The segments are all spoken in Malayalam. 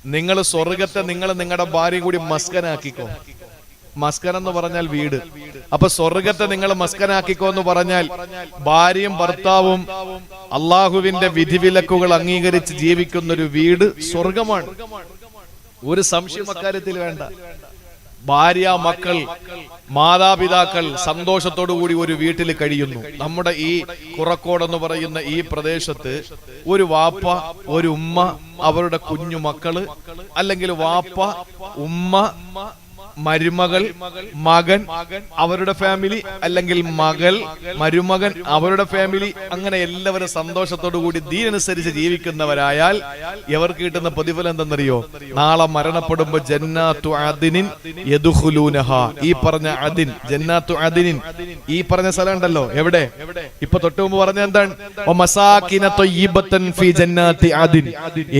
നിങ്ങൾ സ്വർഗത്തെ നിങ്ങൾ നിങ്ങളുടെ ഭാര്യ കൂടി മസ്കനാക്കിക്കോ. മസ്കൻ എന്ന് പറഞ്ഞാൽ വീട്. അപ്പൊ സ്വർഗത്തെ നിങ്ങൾ മസ്കനാക്കിക്കോ എന്ന് പറഞ്ഞാൽ ഭാര്യയും ഭർത്താവും അള്ളാഹുവിന്റെ വിധിവിലക്കുകൾ അംഗീകരിച്ച് ജീവിക്കുന്ന ഒരു വീട് സ്വർഗമാണ്. ഒരു സംശയം അക്കാര്യത്തിൽ വേണ്ട. ഭാര്യ, മക്കൾ, മാതാപിതാക്കൾ സന്തോഷത്തോടു കൂടി ഒരു വീട്ടിൽ കഴിയുന്നു. നമ്മുടെ ഈ കുറക്കോട് എന്ന് പറയുന്ന ഈ പ്രദേശത്ത് ഒരു വാപ്പ, ഒരു ഉമ്മ, അവരുടെ കുഞ്ഞു മക്കള്, അല്ലെങ്കിൽ വാപ്പ, ഉമ്മ, മരുമകൾ, മകൻ, അവരുടെ ഫാമിലി, അല്ലെങ്കിൽ മകൾ, മരുമകൻ, അവരുടെ ഫാമിലി, അങ്ങനെ എല്ലാവരും സന്തോഷത്തോടു കൂടി ദീനനുസരിച്ച് ജീവിക്കുന്നവരായാൽ ഇവർക്ക് കിട്ടുന്ന പ്രതിഫലം എന്തെന്നറിയോ? നാളെ മരണപ്പെടുമ്പോ ജന്നാത്തു അദിനിൻ യദ്ഖുലൂനഹ. ഈ പറഞ്ഞ അദിൻ, ജന്നാത്തു അദിനിൻ, ഈ പറഞ്ഞ സ്ഥലം ഉണ്ടല്ലോ, എവിടെ? ഇപ്പൊ തൊട്ട് മുമ്പ് പറഞ്ഞ എന്താണ്? വമസാകിന ത്വയ്യിബതൻ ഫീ ജന്നാത്തി അദിൻ.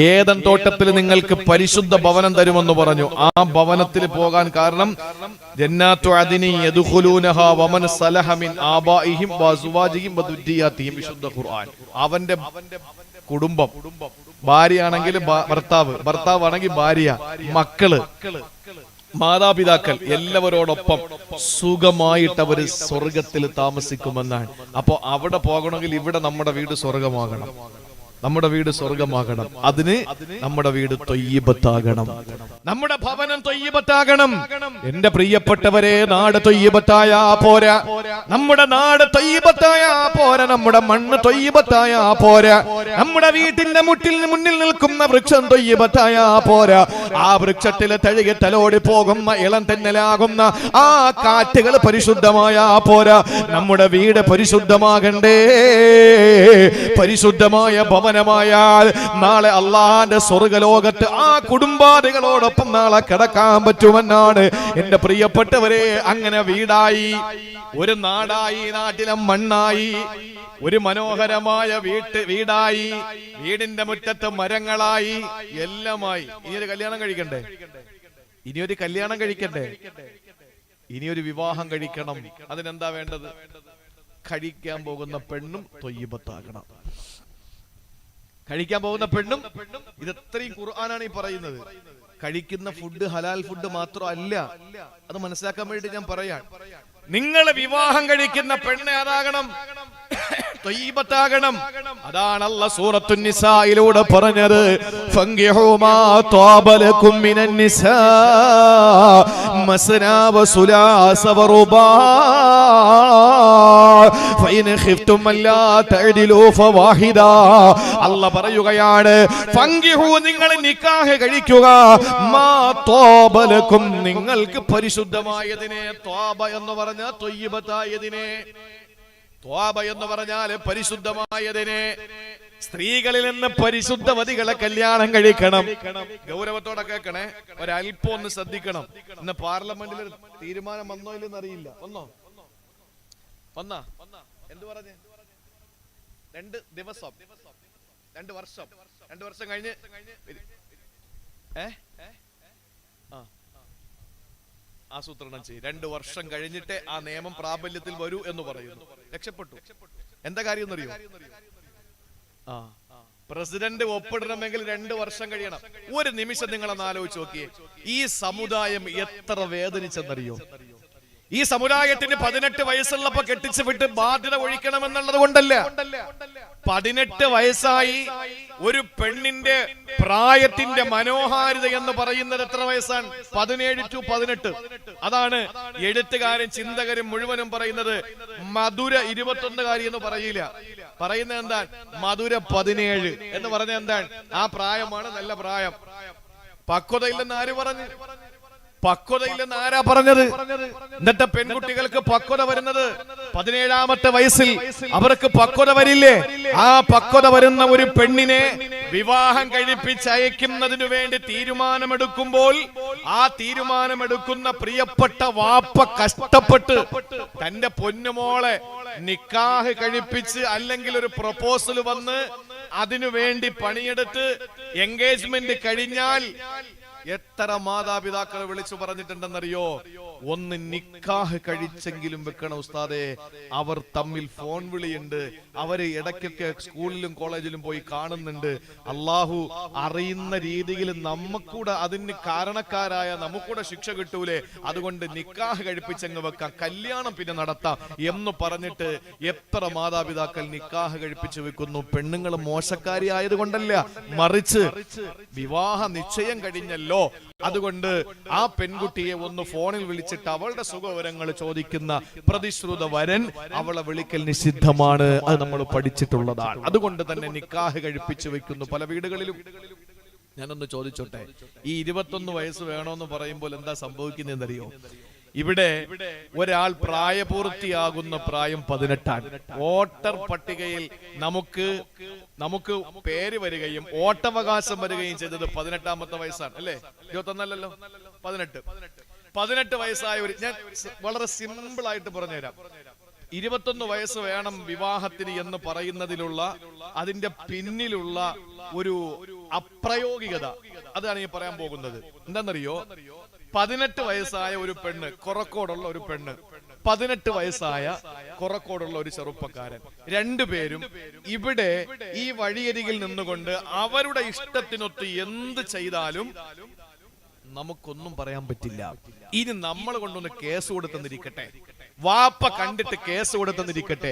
ഏദൻ തോട്ടത്തിൽ നിങ്ങൾക്ക് പരിശുദ്ധ ഭവനം തരുമെന്ന് പറഞ്ഞു. ആ ഭവനത്തിൽ പോകാൻ കാരണം ജന്നാത്തു അദിനി യദ്ഖുലൂനഹ വമൻ സലഹ മിൻ ആബാഇഹിം വഅസ്വാജിഹിം വദുരിയാതിഹിം. വിശുദ്ധ ഖുർആൻ. അവന്റെ കുടുംബം, ഭാര്യയാണെങ്കിൽ ഭർത്താവ്, ഭർത്താവാണെങ്കിൽ ഭാര്യ, മക്കള്, മാതാപിതാക്കൾ എല്ലാവരോടൊപ്പം സുഖമായിട്ട് അവര് സ്വർഗത്തിൽ താമസിക്കുമെന്നാണ്. അപ്പൊ അവിടെ പോകണമെങ്കിൽ ഇവിടെ നമ്മുടെ വീട് സ്വർഗമാകണം. നമ്മുടെ വീട് സ്വർഗമാകണം. അതിന് നമ്മുടെ വീട് ത്വയ്യിബത്താകണം. നമ്മുടെ ഭവനം ത്വയ്യിബത്താകണം. എന്റെ പ്രിയപ്പെട്ടവരെ, നാട് ത്വയ്യിബത്തായ പോരാ. നമ്മുടെ നാട് ത്വയ്യിബത്തായ പോരാ. നമ്മുടെ മണ്ണ് ത്വയ്യിബത്തായ പോരാ. നമ്മുടെ വീട്ടിന്റെ മുന്നിൽ നിൽക്കുന്ന വൃക്ഷം ത്വയ്യിബത്തായ പോരാ. ആ വൃക്ഷത്തിൽ തഴുകി തലോടി പോകുന്ന ഇളം തെന്നലാകുന്ന ആ കാറ്റുകൾ പരിശുദ്ധമായ പോരാ. നമ്മുടെ വീട് പരിശുദ്ധമാകണ്ടേ. പരിശുദ്ധമായ ഭവനം നാളെ അള്ളാന്റെ സ്വർഗലോകത്ത് ആ കുടുംബാദികളോടൊപ്പം നാളെ കിടക്കാൻ പറ്റുമെന്നാണ്. എന്റെ പ്രിയപ്പെട്ടവരെ, അങ്ങനെ വീടായി, ഒരു നാടായി, നാട്ടിലെ മണ്ണായി, ഒരു മനോഹരമായ വീടായി, വീടിന്റെ മുറ്റത്ത് മരങ്ങളായി, എല്ലാമായി. ഇനിയൊരു കല്യാണം കഴിക്കണ്ടേ? ഇനിയൊരു കല്യാണം കഴിക്കണ്ടേ? ഇനിയൊരു വിവാഹം കഴിക്കണം. അതിനെന്താ വേണ്ടത്? കഴിക്കാൻ പോകുന്ന പെണ്ണും ത്വയ്യിബത്താകണം. കഴിക്കാൻ പോകുന്ന പെണ്ണും. ഇത് എത്രയും ഖുർആനാണ് ഈ പറയുന്നത്. കഴിക്കുന്ന ഫുഡ് ഹലാൽ ഫുഡ് മാത്രമല്ല. അത് മനസ്സിലാക്കാൻ വേണ്ടി ഞാൻ പറയാൻ, നിങ്ങൾ വിവാഹം കഴിക്കുന്ന പെണ്ണ് അതാകണം, ത്വയ്യിബത്താകണം. അതാണ് അല്ലാഹ് സൂറത്തുൻ നിസായിലൂടെ പറഞ്ഞത്. ഫൻകിഹൂ മാ ത്വാബ ലക്കും മിനൻ നിസാ മസ്നാ വസുലാസ വറുബാ ഫഇൻ ഖിഫ്തും അല്ലാ തഅദിലൂ ഫവാഹിദാ. അല്ലാഹ് പറയുകയാണ്, ഫൻകിഹൂ, നിങ്ങൾ നിക്കാഹ് കഴിക്കുക, മാ ത്വാബ ലക്കും, നിങ്ങൾക്ക് പരിശുദ്ധമായതിനെ. ത്വാബ എന്ന് പറഞ്ഞാൽ ത്വയ്യിബത്തായതിനെ. ത്വാബ എന്ന് പറഞ്ഞാൽ പരിശുദ്ധമായതിനെ. സ്ത്രീകളിൽ നിന്ന് പരിശുദ്ധവതികളെ കല്യാണം കഴിക്കണം. ഗൗരവത്തോടെ കേൾക്കണേ, ഒരല്പം ഒന്ന് ശ്രദ്ധിക്കണം. ഇന്ന് പാർലമെന്റിൽ ഒരു തീരുമാനം വന്നോ ഇല്ലെന്ന് അറിയില്ല. വന്നോ? എന്ത് പറഞ്ഞു? 2 ദിവസം, 2 വർഷം, 2 വർഷം കഴിഞ്ഞ് ആസൂത്രണം ചെയ്യും. 2 വർഷം കഴിഞ്ഞിട്ട് ആ നിയമം പ്രാബല്യത്തിൽ വരൂ എന്ന് പറയുന്നു. രക്ഷപ്പെട്ടു. എന്താ കാര്യം എന്നറിയോ? പ്രസിഡന്റ് ഒപ്പിടണമെങ്കിൽ 2 വർഷം കഴിയണം. ഒരു നിമിഷം നിങ്ങളൊന്ന് ആലോചിച്ച് നോക്കിയേ. ഈ സമുദായം എത്ര വേദനിച്ചെന്നറിയോ? ഈ സമുദായത്തിന് 18 വയസ്സുള്ളപ്പോ കെട്ടിച്ചു വിട്ട് ബാധ്യത ഒഴിക്കണമെന്നുള്ളത് കൊണ്ടല്ല. 18 വയസ്സായി ഒരു പെണ്ണിന്റെ പ്രായത്തിന്റെ മനോഹാരിത എന്ന് പറയുന്നത് എത്ര വയസ്സാണ്? 17 to 18. അതാണ് എഴുത്തുകാരും ചിന്തകരും മുഴുവനും പറയുന്നത്. മധുര 21കാരി എന്ന് പറയില്ല. പറയുന്നത് എന്താ? മധുര 17 എന്ന് പറഞ്ഞ എന്താണ്? ആ പ്രായമാണ് നല്ല പ്രായം. പക്വതയില്ലെന്ന് ആര് പറഞ്ഞു? പക്വതയില്ലെന്ന് ആരാ പറഞ്ഞത്? ഇന്നത്തെ പെൺകുട്ടികൾക്ക് പക്വത വരുന്നത് 17ാമത്തെ വയസ്സിൽ. അവർക്ക് പക്വത വരില്ലേ? ആ പക്വത വരുന്ന ഒരു പെണ്ണിനെ വിവാഹം കഴിപ്പിച്ചയക്കുന്നതിനു വേണ്ടി തീരുമാനമെടുക്കുമ്പോൾ ആ തീരുമാനമെടുക്കുന്ന പ്രിയപ്പെട്ട വാപ്പ കഷ്ടപ്പെട്ട് തന്റെ പൊന്നുമോളെ നിക്കാഹ് കഴിപ്പിച്ച്, അല്ലെങ്കിൽ ഒരു പ്രൊപ്പോസൽ വന്ന് അതിനു വേണ്ടി പണിയെടുത്ത് എൻഗേജ്മെന്റ് കഴിഞ്ഞാൽ എത്ര മാതാപിതാക്കൾ വിളിച്ചു പറഞ്ഞിട്ടുണ്ടെന്നറിയോ? ഒന്ന് നിക്കാഹ് കഴിച്ചെങ്കിലും വെക്കണം ഉസ്താദേ, അവർ തമ്മിൽ ഫോൺ വിളിയുണ്ട്, അവര് ഇടയ്ക്കൊക്കെ സ്കൂളിലും കോളേജിലും പോയി കാണുന്നുണ്ട്. അള്ളാഹു അറിയുന്ന രീതിയിൽ നമുക്കൂടെ അതിന് കാരണക്കാരായ നമുക്കൂടെ ശിക്ഷ കിട്ടൂലേ, അതുകൊണ്ട് നിക്കാഹ് കഴിപ്പിച്ചങ്ങ് വെക്കാം, കല്യാണം പിന്നെ നടത്താം എന്ന് പറഞ്ഞിട്ട് എത്ര മാതാപിതാക്കൾ നിക്കാഹ് കഴിപ്പിച്ചു വെക്കുന്നു. പെണ്ണുങ്ങൾ മോശക്കാരി ആയതുകൊണ്ടല്ല, മറിച്ച് വിവാഹ നിശ്ചയം കഴിഞ്ഞല്ലോ, അതുകൊണ്ട് ആ പെൺകുട്ടിയെ ഒന്ന് ഫോണിൽ വിളിച്ചിട്ട് അവളുടെ സുഖവിവരങ്ങൾ ചോദിക്കുന്ന പ്രതിശ്രുത വരൻ അവളെ വിളിക്കൽ നിഷിദ്ധമാണ്. അത് നമ്മൾ പഠിച്ചിട്ടുള്ളതാണ്. അതുകൊണ്ട് തന്നെ നിക്കാഹ് കഴിപ്പിച്ചു വെക്കുന്നു പല വീടുകളിലും. ഞാനൊന്ന് ചോദിച്ചോട്ടെ, ഈ 21 വയസ്സ് വേണോന്ന് പറയുമ്പോൾ എന്താ സംഭവിക്കുന്നതെന്നറിയോ? ഇവിടെ ഒരാൾ പ്രായപൂർത്തിയാകുന്ന പ്രായം 18ആണ്. വോട്ടർ പട്ടികയിൽ നമുക്ക് പേര് വരികയും വോട്ടവകാശം വരികയും ചെയ്തത് 18ാമത്തെ വയസ്സാണ്, അല്ലേ? 21 അല്ലല്ലോ, 18 വയസ്സായ ഒരു, ഞാൻ വളരെ സിമ്പിൾ ആയിട്ട് പറഞ്ഞുതരാം. 21 വയസ്സ് വേണം വിവാഹത്തിന് എന്ന് പറയുന്നതിലുള്ള അതിന്റെ പിന്നിലുള്ള ഒരു അപ്രായോഗികത അതാണ് ഈ പറയാൻ പോകുന്നത്. എന്താണെന്നറിയോ? 18 വയസ്സായ ഒരു പെണ്ണ്, കൊറക്കോടുള്ള ഒരു പെണ്ണ്, 18 വയസ്സായ കൊറക്കോടുള്ള ഒരു ചെറുപ്പക്കാരൻ, രണ്ടുപേരും ഇവിടെ ഈ വഴിയരികിൽ നിന്നുകൊണ്ട് അവരുടെ ഇഷ്ടത്തിനൊത്ത് എന്ത് ചെയ്താലും നമുക്കൊന്നും പറയാൻ പറ്റില്ല. ഇനി നമ്മൾ കൊണ്ടൊന്ന് കേസ് കൊടുത്തെന്നിരിക്കട്ടെ, വാപ്പ കണ്ടിട്ട് കേസ് കൊടുത്തെന്നിരിക്കട്ടെ,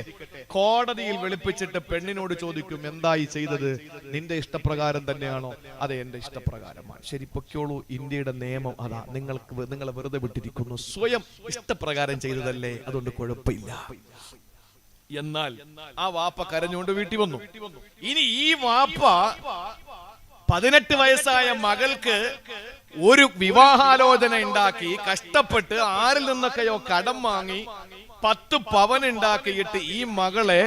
കോടതിയിൽ വിളിപ്പിച്ചിട്ട് പെണ്ണിനോട് ചോദിക്കും, എന്തായി ചെയ്തത്? നിന്റെ ഇഷ്ടപ്രകാരം തന്നെയാണോ? അതെ, എന്റെ ഇഷ്ടപ്രകാരമാണ്. ശരി, പൊക്കോളൂ, ഇന്ത്യയുടെ നിയമം അതാ, നിങ്ങളെ വെറുതെ വിട്ടിരിക്കുന്നു, സ്വയം ഇഷ്ടപ്രകാരം ചെയ്തതല്ലേ, അതുകൊണ്ട് കുഴപ്പമില്ല. എന്നാൽ ആ വാപ്പ കരഞ്ഞുകൊണ്ട് വീട്ടിൽ വന്നു. ഇനി ഈ വാപ്പ 18 വയസ്സായ മകൾക്ക് ഒരു വിവാഹാലോചന ഉണ്ടാക്കി, കഷ്ടപ്പെട്ട് ആരിൽ നിന്നൊക്കെയോ കടം വാങ്ങി 10 പവൻ ഉണ്ടാക്കിയിട്ട് ഈ മകളെ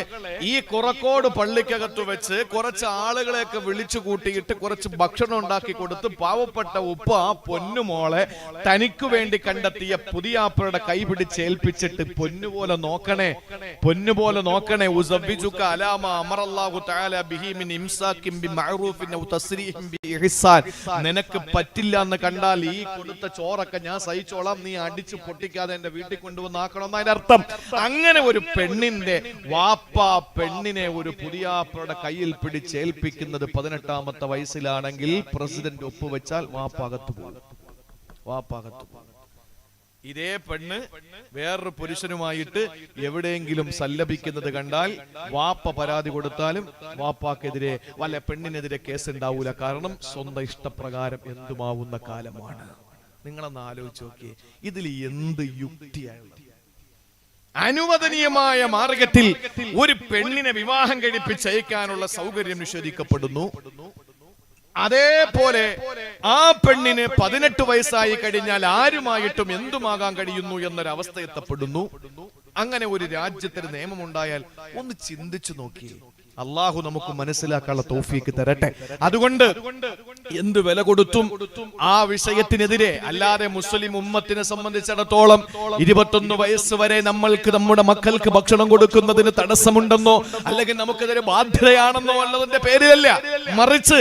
ഈ കുറക്കോട് പള്ളിക്കകത്ത് വെച്ച് കുറച്ച് ആളുകളെയൊക്കെ വിളിച്ചു കൂട്ടിയിട്ട് കുറച്ച് ഭക്ഷണം ഉണ്ടാക്കി കൊടുത്ത് പാവപ്പെട്ട ഉപ്പ ആ പൊന്നുമോളെ തനിക്ക് വേണ്ടി കണ്ടെത്തിയ പുതിയാപ്പയുടെ കൈ പിടിച്ചേൽപ്പിച്ചിട്ട് പൊന്നുപോലെ നോക്കണേ, പൊന്നുപോലെ നോക്കണേ, ഉസവ്വിജുക അലാമ അമറല്ലാഹു തആല ബിഹി മിൻ ഇംസാകിൻ ബിമഅറൂഫിൻ ഔ തസ്രീഹിൻ ബിഇഹ്സാൻ, നിനക്ക് പറ്റില്ല എന്ന് കണ്ടാൽ ഈ കൊടുത്ത ചോറൊക്കെ ഞാൻ സഹിച്ചോളാം, നീ അടിച്ചു പൊട്ടിക്കാതെ എന്റെ വീട്ടിൽ കൊണ്ടുവന്നാക്കണം എന്നതിന്റെ അർത്ഥം. അങ്ങനെ ഒരു പെണ്ണിന്റെ വാപ്പ പെണ്ണിനെ ഒരു പുതിയാപ്പയുടെ കയ്യിൽ പിടിച്ചേൽപ്പിക്കുന്നത് 18ാമത്തെ വയസ്സിലാണെങ്കിൽ പ്രസിഡന്റ് ഒപ്പുവെച്ചാൽ വാപ്പാകത്ത് പോകും. ഇതേ പെണ്ണ് വേറൊരു പുരുഷനുമായിട്ട് എവിടെയെങ്കിലും സല്ലപിക്കുന്നത് കണ്ടാൽ വാപ്പ പരാതി കൊടുത്താലും വാപ്പാക്കെതിരെ വല്ല പെണ്ണിനെതിരെ കേസ് ഉണ്ടാവൂല. കാരണം സ്വന്തം ഇഷ്ടപ്രകാരം എന്തുമാവുന്ന കാലമാണ്. നിങ്ങളൊന്ന് ആലോചിച്ച് നോക്കിയേ, ഇതിൽ എന്ത് യുക്തിയാണ്? അനുവദനീയമായ മാർഗത്തിൽ ഒരു പെണ്ണിനെ വിവാഹം കഴിപ്പിച്ചയക്കാനുള്ള സൗകര്യം നിഷേധിക്കപ്പെടുന്നു. അതേപോലെ ആ പെണ്ണിന് 18 വയസ്സായി കഴിഞ്ഞാൽ ആരുമായിട്ടും എന്തുമാകാൻ കഴിയുന്നു എന്നൊരവസ്ഥ എത്തപ്പെടുന്നു. അങ്ങനെ ഒരു രാജ്യത്തിന് നിയമമുണ്ടായാൽ ഒന്ന് ചിന്തിച്ചു നോക്കിയേ. അള്ളാഹു നമുക്ക് മനസ്സിലാക്കാനുള്ള തൗഫീക്ക് തരട്ടെ. അതുകൊണ്ട് എന്ത് വില കൊടുത്തും ആ വിഷയത്തിനെതിരെ, അല്ലാതെ മുസ്ലിം ഉമ്മത്തിനെ സംബന്ധിച്ചിടത്തോളം 21 വയസ്സ് വരെ നമ്മൾക്ക് നമ്മുടെ മക്കൾക്ക് ഭക്ഷണം കൊടുക്കുന്നതിന് തടസ്സമുണ്ടെന്നോ അല്ലെങ്കിൽ നമുക്കെതിരെ ബാധ്യതയാണെന്നോ ഉള്ളതിന്റെ പേരിലല്ല, മറിച്ച്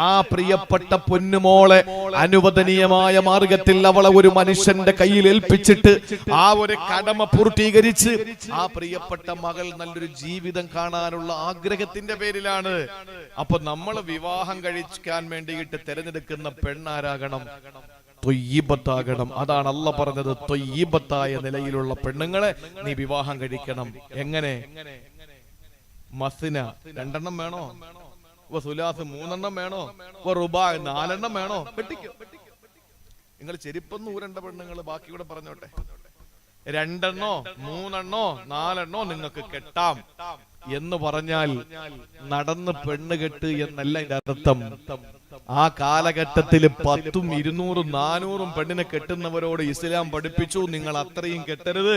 ആ പ്രിയപ്പെട്ട പൊന്നുമോളെ അനുവദനീയമായ മാർഗത്തിൽ അവളെ ഒരു മനുഷ്യന്റെ കയ്യിൽ ഏൽപ്പിച്ചിട്ട് ആ ഒരു കടമ പൂർത്തീകരിച്ച് ആ പ്രിയപ്പെട്ട മകൾ നല്ലൊരു ജീവിതം കാണാനുള്ള ആഗ്രഹത്തിന്റെ പേരിലാണ്. അപ്പൊ നമ്മൾ വിവാഹം കഴിക്കാൻ വേണ്ടിയിട്ട് തിരഞ്ഞെടുക്കുന്ന പെണ്ണാരാകണം? ത്വയ്യിബത്താകണം. അതാണ് അല്ലാഹ് പറഞ്ഞത്, ത്വയ്യിബത്തായ നിലയിലുള്ള പെണ്ണുങ്ങളെ നീ വിവാഹം കഴിക്കണം. എങ്ങനെ? മസ്ന 2 എണ്ണം വേണോ? സുലാസ് 3 എണ്ണം വേണോ? റുബാ 4 എണ്ണം വേണോ? വെട്ടിക്കോ. നിങ്ങൾ ചെരുപ്പൊന്നും ഊരണ്ട പെണ്ണുങ്ങൾ ബാക്കി കൂടെ പറഞ്ഞോട്ടെ. 2 എണ്ണോ 3 എണ്ണോ 4 എണ്ണോ നിങ്ങൾക്ക് കെട്ടാം എന്ന് പറഞ്ഞാൽ നടന്ന് പെണ്ണ് കെട്ട് എന്നല്ല ഇതിന്റെ അർത്ഥം. ആ കാലഘട്ടത്തിൽ 10ഉം 200ഉം 400ഉം പെണ്ണിനെ കെട്ടുന്നവരോട് ഇസ്ലാം പഠിപ്പിച്ചു, നിങ്ങൾ അത്രയും കെട്ടരുത്,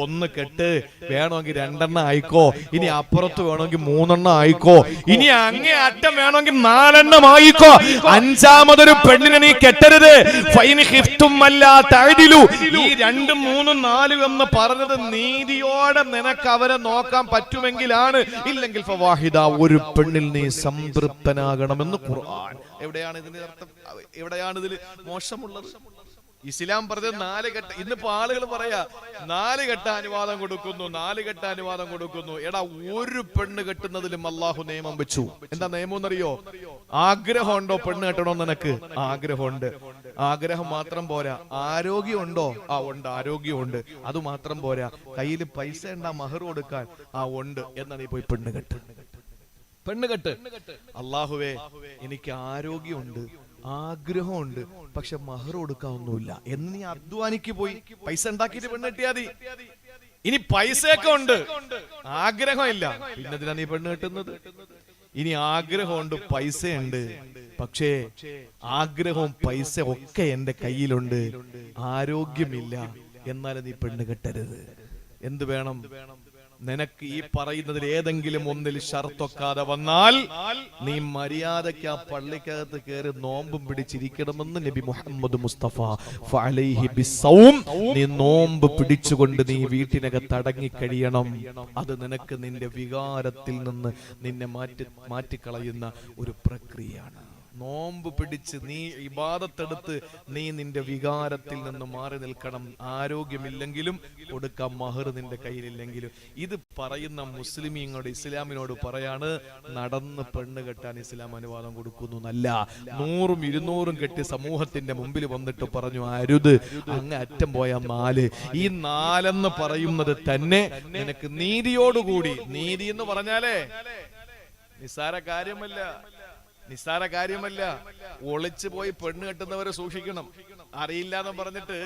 1 കെട്ട്, വേണമെങ്കിൽ 2 എണ്ണം ആയിക്കോ, ഇനി അപ്പുറത്ത് വേണമെങ്കിൽ 3 എണ്ണം ആയിക്കോ, ഇനി അങ്ങേ അറ്റം വേണമെങ്കിൽ 4 എണ്ണം ആയിക്കോ, 5ാമതൊരു പെണ്ണിനെ നീ കെട്ടരുത്. ഫൈൻ ഖിഫ്തും അല്ലാ തഅദിലു, ഈ 2, 3, 4 എന്ന് പറഞ്ഞത് നീതിയോടെ നിനക്ക് അവരെ നോക്കാൻ പറ്റുമെങ്കിലാണ്, ഇല്ലെങ്കിൽ ഫവാഹിദ, ഒരു പെണ്ണിൽ നീ സംതൃപ്തനാകണമെന്ന് ഖുർആൻ. എവിടെയാണ് ഇതിന്റെ അർത്ഥം? എവിടെയാണ് ഇതിൽ മോശമുള്ളത്? ഇസ്ലാം പറഞ്ഞത് 4 ഘട്ട. ഇന്നിപ്പോ ആളുകൾ പറയാ 4 ഘട്ട അനുവാദം കൊടുക്കുന്നു, 4 ഘട്ട അനുവാദം കൊടുക്കുന്നു. എടാ, ഒരു പെണ്ണ് കെട്ടുന്നതിലും അള്ളാഹു നിയമം വെച്ചു. എന്താ നിയമം എന്നറിയോ? ആഗ്രഹമുണ്ടോ പെണ്ണ് കെട്ടണോന്ന്? നിനക്ക് ആഗ്രഹമുണ്ട്. ആഗ്രഹം മാത്രം പോരാ, ആരോഗ്യമുണ്ടോ? ഉണ്ട്, ആരോഗ്യമുണ്ട്. അത് മാത്രം പോരാ, കയ്യിൽ പൈസ ഉണ്ടാ മഹർ കൊടുക്കാൻ? ഉണ്ട്. എന്നാ നീ പോയി പെണ്ണ് കെട്ട്. അള്ളാഹുവേ, എനിക്ക് ആരോഗ്യമുണ്ട്, ആഗ്രഹമുണ്ട്, പക്ഷെ മഹർ കൊടുക്കാനൊന്നുമില്ല എന്ന് നീ അധ്വാനിക്ക് പോയി പൈസ ഉണ്ടാക്കിയിട്ട് പെണ്ണ് കെട്ടിയാ മതി. ഇനി പൈസയൊക്കെ ഉണ്ട്, ആഗ്രഹമില്ല, പിന്നെ എന്തിനാ നീ പെണ്ണ് കെട്ടുന്നത്? ഇനി ആഗ്രഹമുണ്ട്, പൈസയുണ്ട്, പക്ഷേ ആഗ്രഹവും പൈസ ഒക്കെ എന്റെ കയ്യിലുണ്ട്, ആരോഗ്യമില്ല, എന്നാലും നീ പെണ്ണ് കെട്ടരുത്. എന്ത് വേണം നിനക്ക്? ഈ പറയുന്നതിൽ ഏതെങ്കിലും ഒന്നിൽ ഷർതൊക്കാതെ വന്നാൽ നീ മര്യാദയ്ക്ക് ആ പള്ളിക്കകത്ത് കയറി നോമ്പും പിടിച്ചിരിക്കണമെന്ന് നബി മുഹമ്മദ് മുസ്തഫ ഫഅലൈഹി ബിസ്സൗം. നീ നോമ്പ് പിടിച്ചുകൊണ്ട് നീ വീട്ടിനകത്ത് അടങ്ങി കഴിയണം. അത് നിനക്ക് നിന്റെ വികാരത്തിൽ നിന്ന് നിന്നെ മാറ്റിക്കളയുന്ന ഒരു പ്രക്രിയയാണ്. നോമ്പ് പിടിച്ച് നീ ഇബാദത്തെടുത്ത് നീ നിന്റെ വികാരത്തിൽ നിന്ന് മാറി നിൽക്കണം. ആരോഗ്യമില്ലെങ്കിലും കൊടുക്കാം മഹർ നിന്റെ കയ്യിലില്ലെങ്കിലും. ഇത് പറയുന്ന മുസ്ലിമീങ്ങളോട്, ഇസ്ലാമിനോട് പറയാണ്, നടന്ന് പെണ്ണ് കെട്ടാൻ ഇസ്ലാം അനുവാദം കൊടുക്കുന്നു എന്നല്ല. 100ഉം 200ഉം കെട്ടി സമൂഹത്തിന്റെ മുമ്പിൽ വന്നിട്ട് പറഞ്ഞു അരുത്, അങ്ങ് അറ്റം പോയ 4. ഈ 4 പറയുന്നത് തന്നെ നിനക്ക് നീതിയോടുകൂടി, നീതി എന്ന് പറഞ്ഞാലേ നിസ്സാര കാര്യമല്ല. ഒളിച്ചു പോയി പെണ്ണ് കെട്ടുന്നവരെ സൂക്ഷിക്കണം. അറിയില്ല എന്ന് പറഞ്ഞിട്ട്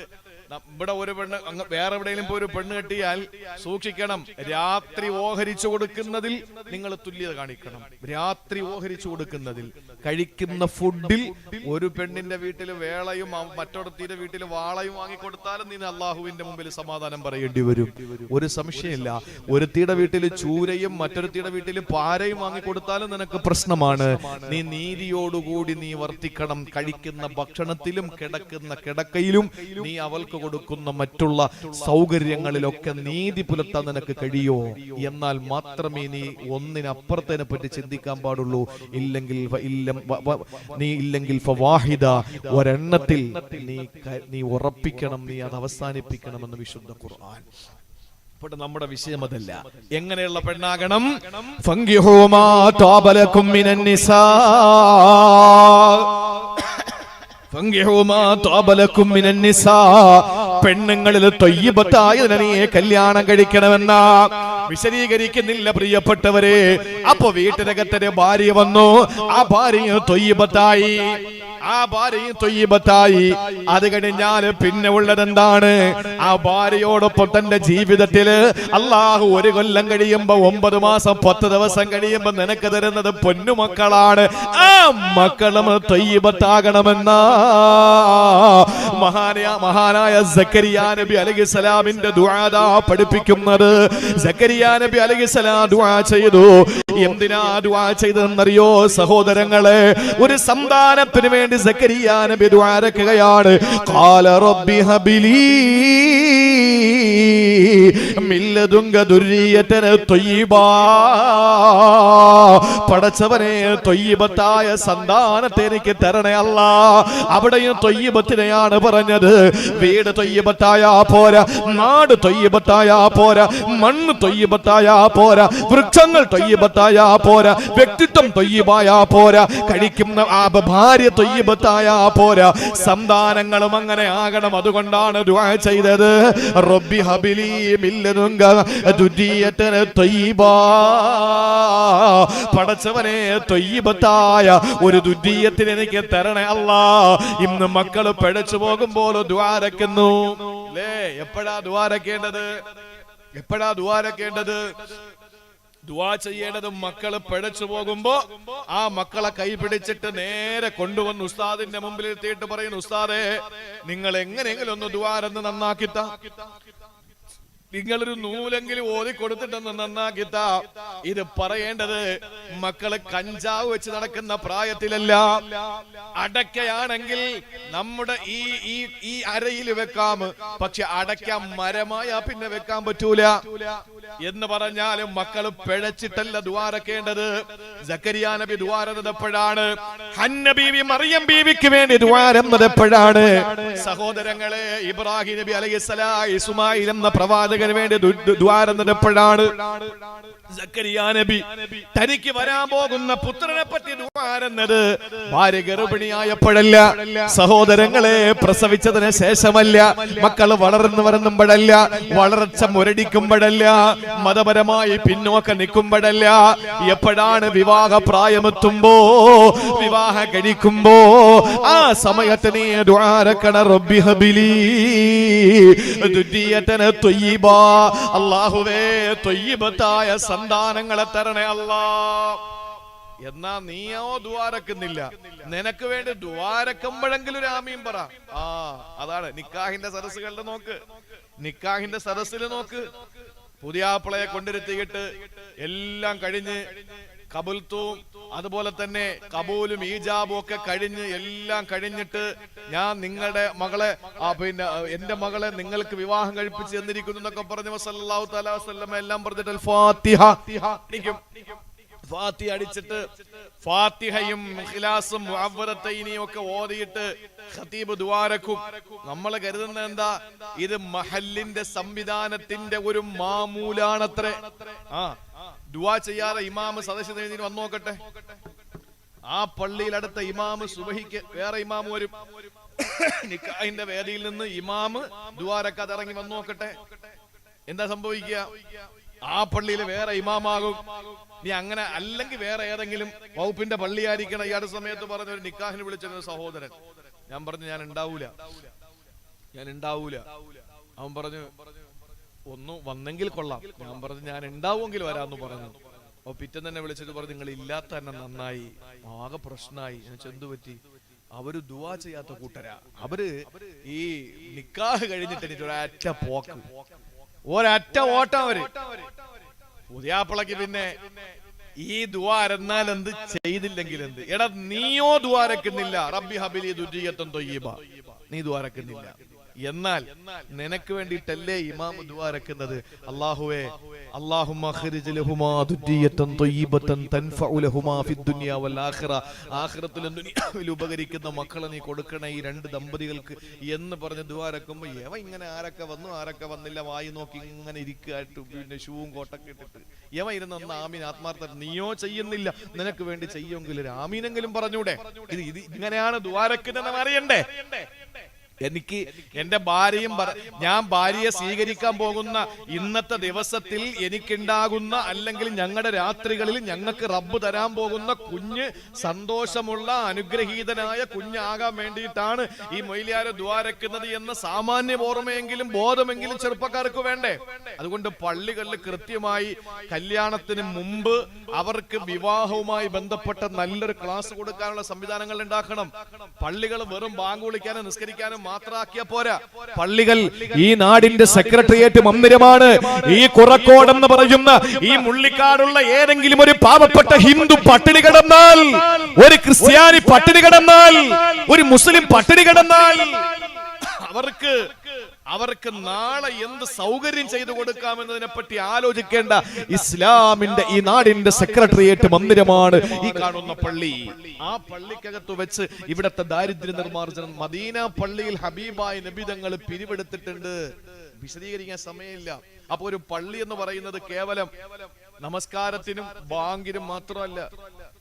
ഇവിടെ ഒരു പെണ്ണ് വേറെ എവിടെയെങ്കിലും പോയി ഒരു പെണ്ണ് കെട്ടിയാൽ സൂക്ഷിക്കണം. രാത്രി ഓഹരിച്ചു കൊടുക്കുന്നതിൽ നിങ്ങൾ തുല്യത കാണിക്കണം. രാത്രി ഓഹരിച്ചു കൊടുക്കുന്നതിൽ, കഴിക്കുന്ന ഫുഡിൽ ഒരു പെണ്ണിന്റെ വീട്ടിൽ വേളയും മറ്റൊരുത്തിന്റെ വീട്ടിൽ വാളയും വാങ്ങിക്കൊടുത്താലും നീ അള്ളാഹുവിന്റെ മുമ്പിൽ സമാധാനം പറയേണ്ടി വരും. ഒരു സംശയമില്ല. ഒരുത്തിയുടെ വീട്ടിൽ ചൂരയും മറ്റൊരുത്തിയുടെ വീട്ടിൽ പാരയും വാങ്ങിക്കൊടുത്താലും നിനക്ക് പ്രശ്നമാണ്. നീ നീതിയോടുകൂടി നീ വർത്തിക്കണം. കഴിക്കുന്ന ഭക്ഷണത്തിലും കിടക്കുന്ന കിടക്കയിലും നീ അവൾക്ക് കൊടുക്കുന്ന മറ്റുള്ള സൗകര്യങ്ങളിലൊക്കെ നീതി പുലർത്താൻ നിനക്ക് കഴിയോ? എന്നാൽ മാത്രമേ നീ ഒന്നിനപ്പുറത്തിനെ പറ്റി ചിന്തിക്കാൻ പാടുള്ളൂ. ഇല്ലെങ്കിൽ ഫവാഹിദ, ഒരെണ്ണത്തിൽ നീ ഉറപ്പിക്കണം, നീ അത് അവസാനിപ്പിക്കണമെന്ന് വിശുദ്ധ ഖുർആൻ. നമ്മുടെ വിഷയം അതല്ല. എങ്ങനെയുള്ള പെണ്ണാകണം? ഫംഗിഹൂ മാ താബലകും മിനൻ നിസാ, പെണ്ണുങ്ങളിൽ ത്വയ്യിബത്തായതിനെ നീ കല്യാണം കഴിക്കണമെന്ന വിശദീകരിക്കുന്നില്ല പ്രിയപ്പെട്ടവരെ. അപ്പൊ വീട്ടിനകത്തെ ഭാര്യ വന്നു, ആ ഭാര്യ ത്വയ്യിബത്തായി, അത് കഴിഞ്ഞാൽ പിന്നെ ഉള്ളത് എന്താണ്? ആ ഭാര്യയോടൊപ്പം തന്റെ ജീവിതത്തില് അള്ളാഹു 1 കൊല്ലം കഴിയുമ്പോ 9 മാസം 10 ദിവസം കഴിയുമ്പോ നിനക്ക് തരുന്നത് പൊന്നുമക്കളാണ്. ആ മക്കളും ത്വയ്യിബത്താകണമെന്ന മഹാനായ സക്കരിയ നബി അലൈഹിസ്സലാമിന്റെ ദുആ പഠിപ്പിക്കുന്നത്. സക്കരിയ നബി അലൈഹിസ്സലാം ദുആ ചെയ്തു. എന്തിനാ ദുആ ചെയ്തതെന്നറിയോ സഹോദരങ്ങളെ? ഒരു സന്താനത്തിന് വേണ്ടി സക്കരിയ നബി ദുആ രക്കുകയാണ്. ഖാല റബ്ബി ഹബിലി മിൻ ലദുങ്ക ദുർരിയതൻ ത്വയ്യിബാ. പടച്ചവനെ, ത്വയ്യിബത്തായ സന്താനത്തെ എനിക്ക് തരണേ അല്ലാ. അവിടെയും ത്വയ്യിബത്തിനെയാണ് പറഞ്ഞത്. വീട് ത്വയ്യിബത്തായാ പോരാ, നാട് ത്വയ്യിബത്തായാ പോരാ, മണ്ണ് ത്വയ്യിബത്തായാ പോരാ, വൃക്ഷങ്ങൾ ത്വയ്യിബത്തായാ പോരാ, വ്യക്തിത്വം ത്വയ്യിബായാ പോരാ, കഴിക്കുന്ന ആ ഭാര്യ ത്വയ്യിബത്തായാ പോരാ, സന്താനങ്ങളും അങ്ങനെ ആകണം. അതുകൊണ്ടാണ് ദുആ ചെയ്തത്. റബ്ബി ഹബിലി മിൻ ലദുങ്ക ദുർരിയതൻ ത്വയ്യിബാ. പടച്ചവനെ, ത്വയ്യിബത്തായ ഒരു ദുർരിയത്തിനെ എനിക്ക് തരണേ അല്ലാ. ഇന്ന് മക്കള് പിഴച്ചു പോകുമ്പോൾ ദ്വാരക്കുന്നു അല്ലേ? എപ്പോഴാ ദ്വാരക്കേണ്ടത്? ദുആ ചെയ്യേണ്ടത് മക്കള് പിഴച്ചു പോകുമ്പോ ആ മക്കളെ കൈ പിടിച്ചിട്ട് നേരെ കൊണ്ടുവന്ന് ഉസ്താദിന്റെ മുമ്പിൽ എത്തിയിട്ട് പറയുന്നു, ഉസ്താദേ, നിങ്ങൾ എങ്ങനെയെങ്കിലും ഒന്ന് ദ്വാരെന്ന് നന്നാക്കിത്താ, നിങ്ങളൊരു നൂലെങ്കിലും ഓതി കൊടുത്തിട്ടൊന്ന് നന്നാക്കിത്ത. ഇത് പറയേണ്ടത് മക്കള് കഞ്ചാവ് വെച്ച് നടക്കുന്ന പ്രായത്തിലല്ല. അടക്കയാണെങ്കിൽ നമ്മുടെ ഈ അരയിൽ വെക്കാം, പക്ഷെ അടക്ക മരമായ പിന്നെ വെക്കാൻ പറ്റൂല. എന്ന് പറഞ്ഞാലും മക്കൾ പിഴച്ചിട്ടല്ല ദുആരക്കേണ്ടത്. സക്കരിയ നബി ദുആരന്നത് എപ്പോഴാണ്? ഹന്ന ബീവി മറിയം ബീവിക്ക് വേണ്ടി ദുആരന്നത് എപ്പോഴാണ്? സഹോദരങ്ങളെ, ഇബ്രാഹിം നബി അലൈഹിസ്സലാം ഇസ്മായിൽ എന്ന പ്രവാചകന് വേണ്ടി ദുആരന്നത് എപ്പോഴാണ്? സക്കരിയ നബി തനിക്ക് വരാൻ പോകുന്ന പുത്രനെ പറ്റി ദുആരന്നത് ഭാര്യ ഗർഭിണിയായപ്പോഴല്ല, സഹോദരങ്ങളെ പ്രസവിച്ചതിന് ശേഷമല്ല, മക്കൾ വളർന്നു വരുമ്പോഴല്ല, വളർച്ച മുരടിക്കുമ്പോഴല്ല, മതപരമായി പിന്നോക്കം നിൽക്കുമ്പോഴല്ല, എപ്പോഴാണ് വിവാഹ പ്രായമെത്തുമ്പോ, വിവാഹം കഴിക്കുമ്പോ, ആ സമയത്ത് നീ ദുആരക്കണ റബ്ബി ഹബിലി ദുരിയതന ത്വയ്യിബാ, അല്ലാഹുവേ ത്വയ്യിബത്തായ സന്താനങ്ങളെ തരണേ അല്ലാ. എന്നാ നീയോ ദുആരക്കുന്നില്ല. നിനക്ക് വേണ്ടി ദുആരക്കുമ്പോഴെങ്കിലും ഒരു ആമീൻ പറ. അതാണ് നിക്കാഹിന്റെ സദസ്സുകളുടെ നോക്ക്. നിക്കാഹിന്റെ സദസ്സിൽ നോക്ക്, പുതിയാപ്പിളയെ കൊണ്ടിരുത്തിയിട്ട് എല്ലാം കഴിഞ്ഞ് കബുൽത്തും അതുപോലെ തന്നെ കബൂലും ഈജാബും ഒക്കെ കഴിഞ്ഞ് എല്ലാം കഴിഞ്ഞിട്ട് ഞാൻ നിങ്ങളുടെ മകളെ പിന്നെ എന്റെ മകളെ നിങ്ങൾക്ക് വിവാഹം കഴിപ്പിച്ച് തന്നിരിക്കുന്നു എന്നൊക്കെ പറഞ്ഞു സല്ലല്ലാഹു തആല വസല്ലം എല്ലാം പറഞ്ഞിട്ട് ഫാത്തിഹ ഫാത്തിഹ അടിച്ചിട്ട് ഫാത്തിഹയും ഇഖ്ലാസും മുഅവ്വദത്തൈനിയും ഒക്കെ ഓതിയിട്ട് ഖതീബ് ദുആരക്കും. നമ്മൾ കരുതുന്നത് എന്താ? ഇത് മഹല്ലിന്റെ സംവിധാനത്തിന്റെ ഒരു മാമൂലാണത്രേ. ദുആ ചെയ്യാതെ ഇമാമ് സദസ്യത്തിന് എഴുതി വന്നു നോക്കട്ടെ. ആ പള്ളിയിൽ അടുത്ത ഇമാമ് സുബഹിക്ക് വേറെ ഇമാമ് വരും. നിക്കാഹിന്റെ വേദിയിൽ നിന്ന് ഇമാമ് ദുആരക്കാതെ ഇറങ്ങി വന്നു നോക്കട്ടെ, എന്താ സംഭവിക്കുക? ആ പള്ളിയിൽ വേറെ ഇമാമാകും. നീ അങ്ങനെ അല്ലെങ്കിൽ വേറെ ഏതെങ്കിലും വകുപ്പിന്റെ പള്ളിയായിരിക്കണം. ഈ അടുത്ത സമയത്ത് പറഞ്ഞ ഒരു നിക്കാഹിന് വിളിച്ചിരുന്ന സഹോദരൻ, ഞാൻ പറഞ്ഞു ഞാൻ ഉണ്ടാവൂല. അവൻ പറഞ്ഞു ഒന്ന് വന്നെങ്കിൽ കൊള്ളാം. ഞാൻ പറഞ്ഞു ഞാൻ ഉണ്ടാവുമെങ്കിൽ വരാന്ന് പറഞ്ഞു. അപ്പൊ പിറ്റേന്ന് തന്നെ വിളിച്ചിട്ട് പറഞ്ഞു നിങ്ങൾ ഇല്ലാത്ത തന്നെ നന്നായി, ആകെ പ്രശ്നമായി. എന്തു പറ്റി? അവര് ദുആ ചെയ്യാത്ത കൂട്ടരാ. അവര് ഈ നിക്കാഹ് കഴിഞ്ഞിട്ട് എനിക്ക് ഒരറ്റ പോക്ക്, ഒരറ്റ ഓട്ടം. അവര് പുതിയാപ്പിളക്ക് പിന്നെ ഈ ദുആ എന്നാൽ എന്ത്, ചെയ്തില്ലെങ്കിൽ എന്ത്? എടാ നീയോ ദുആരക്കുന്നില്ല, റബ്ബി ഹബിലി ദുരിയത്തൻ ത്വയ്യിബ, നീ ദുആരക്കുന്നില്ല. എന്നാൽ നിനക്ക് വേണ്ടിയിട്ടല്ലേ ഇമാം ദുആരക്കുന്നത്? അല്ലാഹുവേ അല്ലാഹുമ്മ ഖ്രിജ് ലഹുമാ ദുരിയത്തൻ ത്വയ്യിബതൻ തൻഫഉ ലഹുമാ ഫിദ് ദുനിയ വൽ ആഖിറ, ആഖിറത്തിലും ദുനിയാവിലും ഉപകരിക്കുന്ന മക്കളെ നീ കൊടുക്കണേ ഈ രണ്ട് ദമ്പതികൾക്ക് എന്ന് പറഞ്ഞ് ദുആരക്കുമ്പോ ഏവ ഇങ്ങനെ ആരൊക്കെ വന്നു ആരൊക്കെ വന്നില്ല വായി നോക്കി ഇങ്ങനെ ഇരിക്കായിട്ട് പിന്നെ ഷൂവും കോട്ടൊക്കെ ഇട്ടിട്ട് ഏവ ഇരുന്ന് ഒന്ന് ആമീൻ ആത്മാർത്ഥ. നീയോ ചെയ്യുന്നില്ല, നിനക്ക് വേണ്ടി ചെയ്യുമെങ്കിൽ ഒരു ആമീനെങ്കിലും പറഞ്ഞൂടെ? ഇത് ഇങ്ങനെയാണ് ദുആരക്കുന്നതെന്ന് അറിയണ്ടേ? എനിക്ക് എന്റെ ഭാര്യയും ഞാൻ ഭാര്യയെ സ്വീകരിക്കാൻ പോകുന്ന ഇന്നത്തെ ദിവസത്തിൽ എനിക്കുണ്ടാകുന്ന അല്ലെങ്കിൽ ഞങ്ങളുടെ രാത്രികളിൽ ഞങ്ങൾക്ക് റബ്ബ് തരാൻ പോകുന്ന കുഞ്ഞ് സന്തോഷമുള്ള അനുഗ്രഹീതനായ കുഞ്ഞാകാൻ വേണ്ടിയിട്ടാണ് ഈ മൊയ്ലിയാരെ ദുആരക്കുന്നത് എന്ന സാമാന്യ ഓർമ്മയെങ്കിലും ബോധമെങ്കിലും ചെറുപ്പക്കാർക്ക് വേണ്ടേ? അതുകൊണ്ട് പള്ളികളിൽ കൃത്യമായി കല്യാണത്തിന് മുമ്പ് അവർക്ക് വിവാഹവുമായി ബന്ധപ്പെട്ട നല്ലൊരു ക്ലാസ് കൊടുക്കാനുള്ള സംവിധാനങ്ങൾ ഉണ്ടാക്കണം. പള്ളികൾ വെറും ബാങ്ക് വിളിക്കാനും നിസ്കരിക്കാനും മാത്രമാക്കിയ പോരാ. പള്ളികൾ ഈ നാടിന്റെ സെക്രട്ടേറിയറ്റ് മന്ദിരമാണ്. ഈ കുറക്കോട് എന്ന് പറയുന്ന ഈ മുള്ളിക്കാടുള്ള ഏതെങ്കിലും ഒരു പാവപ്പെട്ട ഹിന്ദു പട്ടിണി കിടന്നാൽ, ഒരു ക്രിസ്ത്യാനി പട്ടിണി കിടന്നാൽ, ഒരു മുസ്ലിം പട്ടിണി കിടന്നാൽ അവർക്ക് നാളെ എന്ത് സൗകര്യം ചെയ്തു കൊടുക്കാമെന്നതിനെ പറ്റി ആലോചിക്കേണ്ട ഇസ്ലാമിന്റെ ഈ നാടിന്റെ സെക്രട്ടേറിയറ്റ് മന്ദിരമാണ് ഈ കാണുന്ന പള്ളി. ആ പള്ളിക്കകത്ത് വെച്ച് ഇവിടത്തെ ദാരിദ്ര്യ നിർമ്മാർജ്ജനം മദീന പള്ളിയിൽ ഹബീബായ നബി തങ്ങൾ പിരിവെടുത്തിട്ടുണ്ട്. വിശദീകരിക്കാൻ സമയമില്ല. അപ്പൊ ഒരു പള്ളി എന്ന് പറയുന്നത് കേവലം നമസ്കാരത്തിനും ബാങ്കിനും മാത്രമല്ല.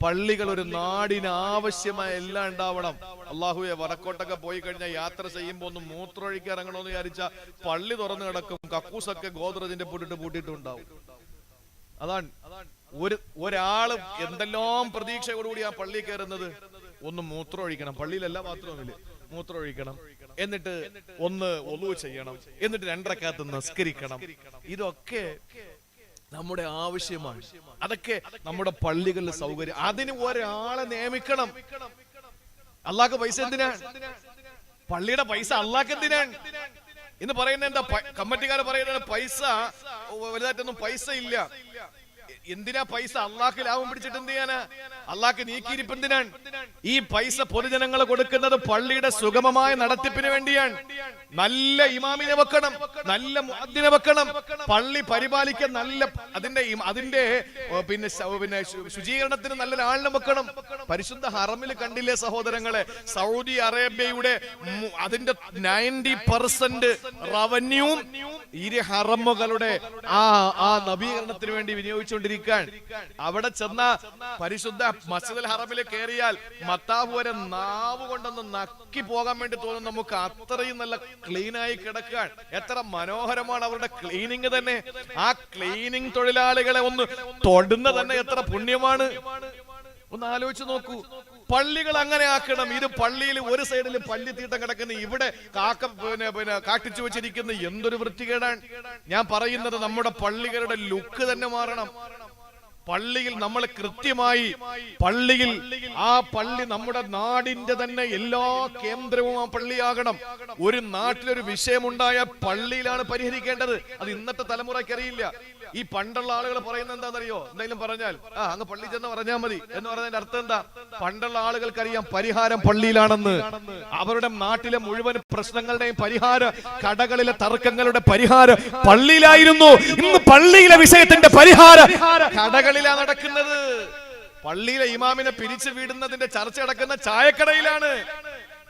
പള്ളികൾ ഒരു നാടിന് ആവശ്യമായ എല്ലാം ഉണ്ടാവണം. അള്ളാഹുവെ, വടക്കോട്ടൊക്കെ പോയി കഴിഞ്ഞാൽ യാത്ര ചെയ്യുമ്പോ ഒന്ന് മൂത്രമൊഴിക്കാൻ ഇറങ്ങണമെന്ന് വിചാരിച്ച പള്ളി തുറന്നു കിടക്കും. കക്കൂസൊക്കെ ഗോദ്രജിന്റെ പൂട്ടിട്ടുണ്ടാവും. അതാണ് ഒരാള് എന്തെല്ലാം പ്രതീക്ഷയോടുകൂടി ആ പള്ളി കയറുന്നത്. ഒന്ന് മൂത്രമൊഴിക്കണം, പള്ളിയിലല്ല ബാത്റൂമില് മൂത്രമൊഴിക്കണം, എന്നിട്ട് ഒന്ന് ഒളു ചെയ്യണം, എന്നിട്ട് 2 റക്അത്ത് നിസ്കരിക്കണം. ഇതൊക്കെ നമ്മുടെ ആവശ്യമാണ്. അതൊക്കെ നമ്മുടെ പള്ളികളിലെ സൗകര്യം. അതിന് ഒരാളെ നിയമിക്കണം. അള്ളാഹ്ക്ക് പൈസ എന്തിനാണ്? പള്ളിയുടെ പൈസ അള്ളാഹ്ക്ക് എന്തിനാണ്? ഇന്ന് പറയുന്നത് എന്താ? കമ്മിറ്റിക്കാർ പറയുന്നത് പൈസ വലുതായിട്ടൊന്നും പൈസ ഇല്ല. എന്തിനാ പൈസ? അള്ളാഹ്ക്ക് ലാഭം പിടിച്ചിട്ട് എന്ത് ചെയ്യാനാ? അള്ളാഹ്ക്ക് നീക്കിയിരിപ്പ് എന്തിനാണ്? ഈ പൈസ പൊതുജനങ്ങൾ കൊടുക്കുന്നത് പള്ളിയുടെ സുഗമമായ നടത്തിപ്പിന് വേണ്ടിയാണ്. നല്ല ഇമാമിനെ വെക്കണം, നല്ല മുഅദ്ദിനെ വെക്കണം, പള്ളി പരിപാലിക്കാൻ നല്ല അതിന്റെ പിന്നെ ശുചീകരണത്തിന് നല്ലൊരാളിനെ വെക്കണം. പരിശുദ്ധ ഹറമിൽ കണ്ടില്ലേ സഹോദരങ്ങളെ, സൗദി അറേബ്യയുടെ അതിന്റെ 90% റവന്യൂവും ഈ ഹറമുകളുടെ ആ നവീകരണത്തിന് വേണ്ടി വിനിയോഗിച്ചുകൊണ്ടിരിക്കാൻ. അവിടെ ചെന്ന പരിശുദ്ധ മസ്ജിദുൽ ഹറമിൽ കയറിയാൽ മത്താബ് വരെ നാവ് കൊണ്ടൊന്ന് നക്കി പോകാൻ വേണ്ടി തോന്നും നമുക്ക്. അത്രയും നല്ല ക്ലീനായി കിടക്കാൻ. എത്ര മനോഹരമാണ് അവരുടെ ക്ലീനിങ് തന്നെ. ആ ക്ലീനിങ് തൊഴിലാളികളെ ഒന്ന് തൊടുന്ന തന്നെ എത്ര പുണ്യമാണ്. ഒന്ന് ആലോചിച്ച് നോക്കൂ. പള്ളികൾ അങ്ങനെ ആക്കണം. ഇത് പള്ളിയിൽ ഒരു സൈഡിൽ പല്ലിത്തീട്ടം കിടക്കുന്ന, ഇവിടെ പിന്നെ കാട്ടിച്ചു വെച്ചിരിക്കുന്ന എന്തൊരു വൃത്തികേടാണ്. ഞാൻ പറയുന്നത് നമ്മുടെ പള്ളികളുടെ ലുക്ക് തന്നെ മാറണം. പള്ളിയിൽ നമ്മൾ കൃത്യമായി പള്ളിയിൽ ആ പള്ളി നമ്മുടെ നാടിന്റെ തന്നെ എല്ലാ കേന്ദ്രവും ആ പള്ളിയാകണം. ഒരു നാട്ടിലൊരു വിഷയമുണ്ടായ പള്ളിയിലാണ് പരിഹരിക്കേണ്ടത്. അത് ഇന്നത്തെ തലമുറയ്ക്ക് അറിയില്ല. ഈ പണ്ടുള്ള ആളുകൾ പറയുന്നത് എന്താണെന്നറിയോ? എന്തെങ്കിലും പറഞ്ഞാൽ അങ്ങ് പള്ളി ചെന്ന് പറഞ്ഞാൽ മതി എന്ന് പറഞ്ഞതിന്റെ അർത്ഥം എന്താ? പണ്ടുള്ള ആളുകൾക്കറിയാം പരിഹാരം പള്ളിയിലാണെന്ന്. അവരുടെ നാട്ടിലെ മുഴുവൻ പ്രശ്നങ്ങളുടെയും പരിഹാരം, കടകളിലെ തർക്കങ്ങളുടെ പരിഹാരം പള്ളിയിലായിരുന്നു. ഇന്ന് പള്ളിയിലെ വിഷയത്തിന്റെ പരിഹാരം കടകളിലാണ് നടക്കുന്നത്. പള്ളിയിലെ ഇമാമിനെ പിരിച്ചു വിടുന്നതിന്റെ ചർച്ച നടക്കുന്ന ചായക്കടയിലാണ്.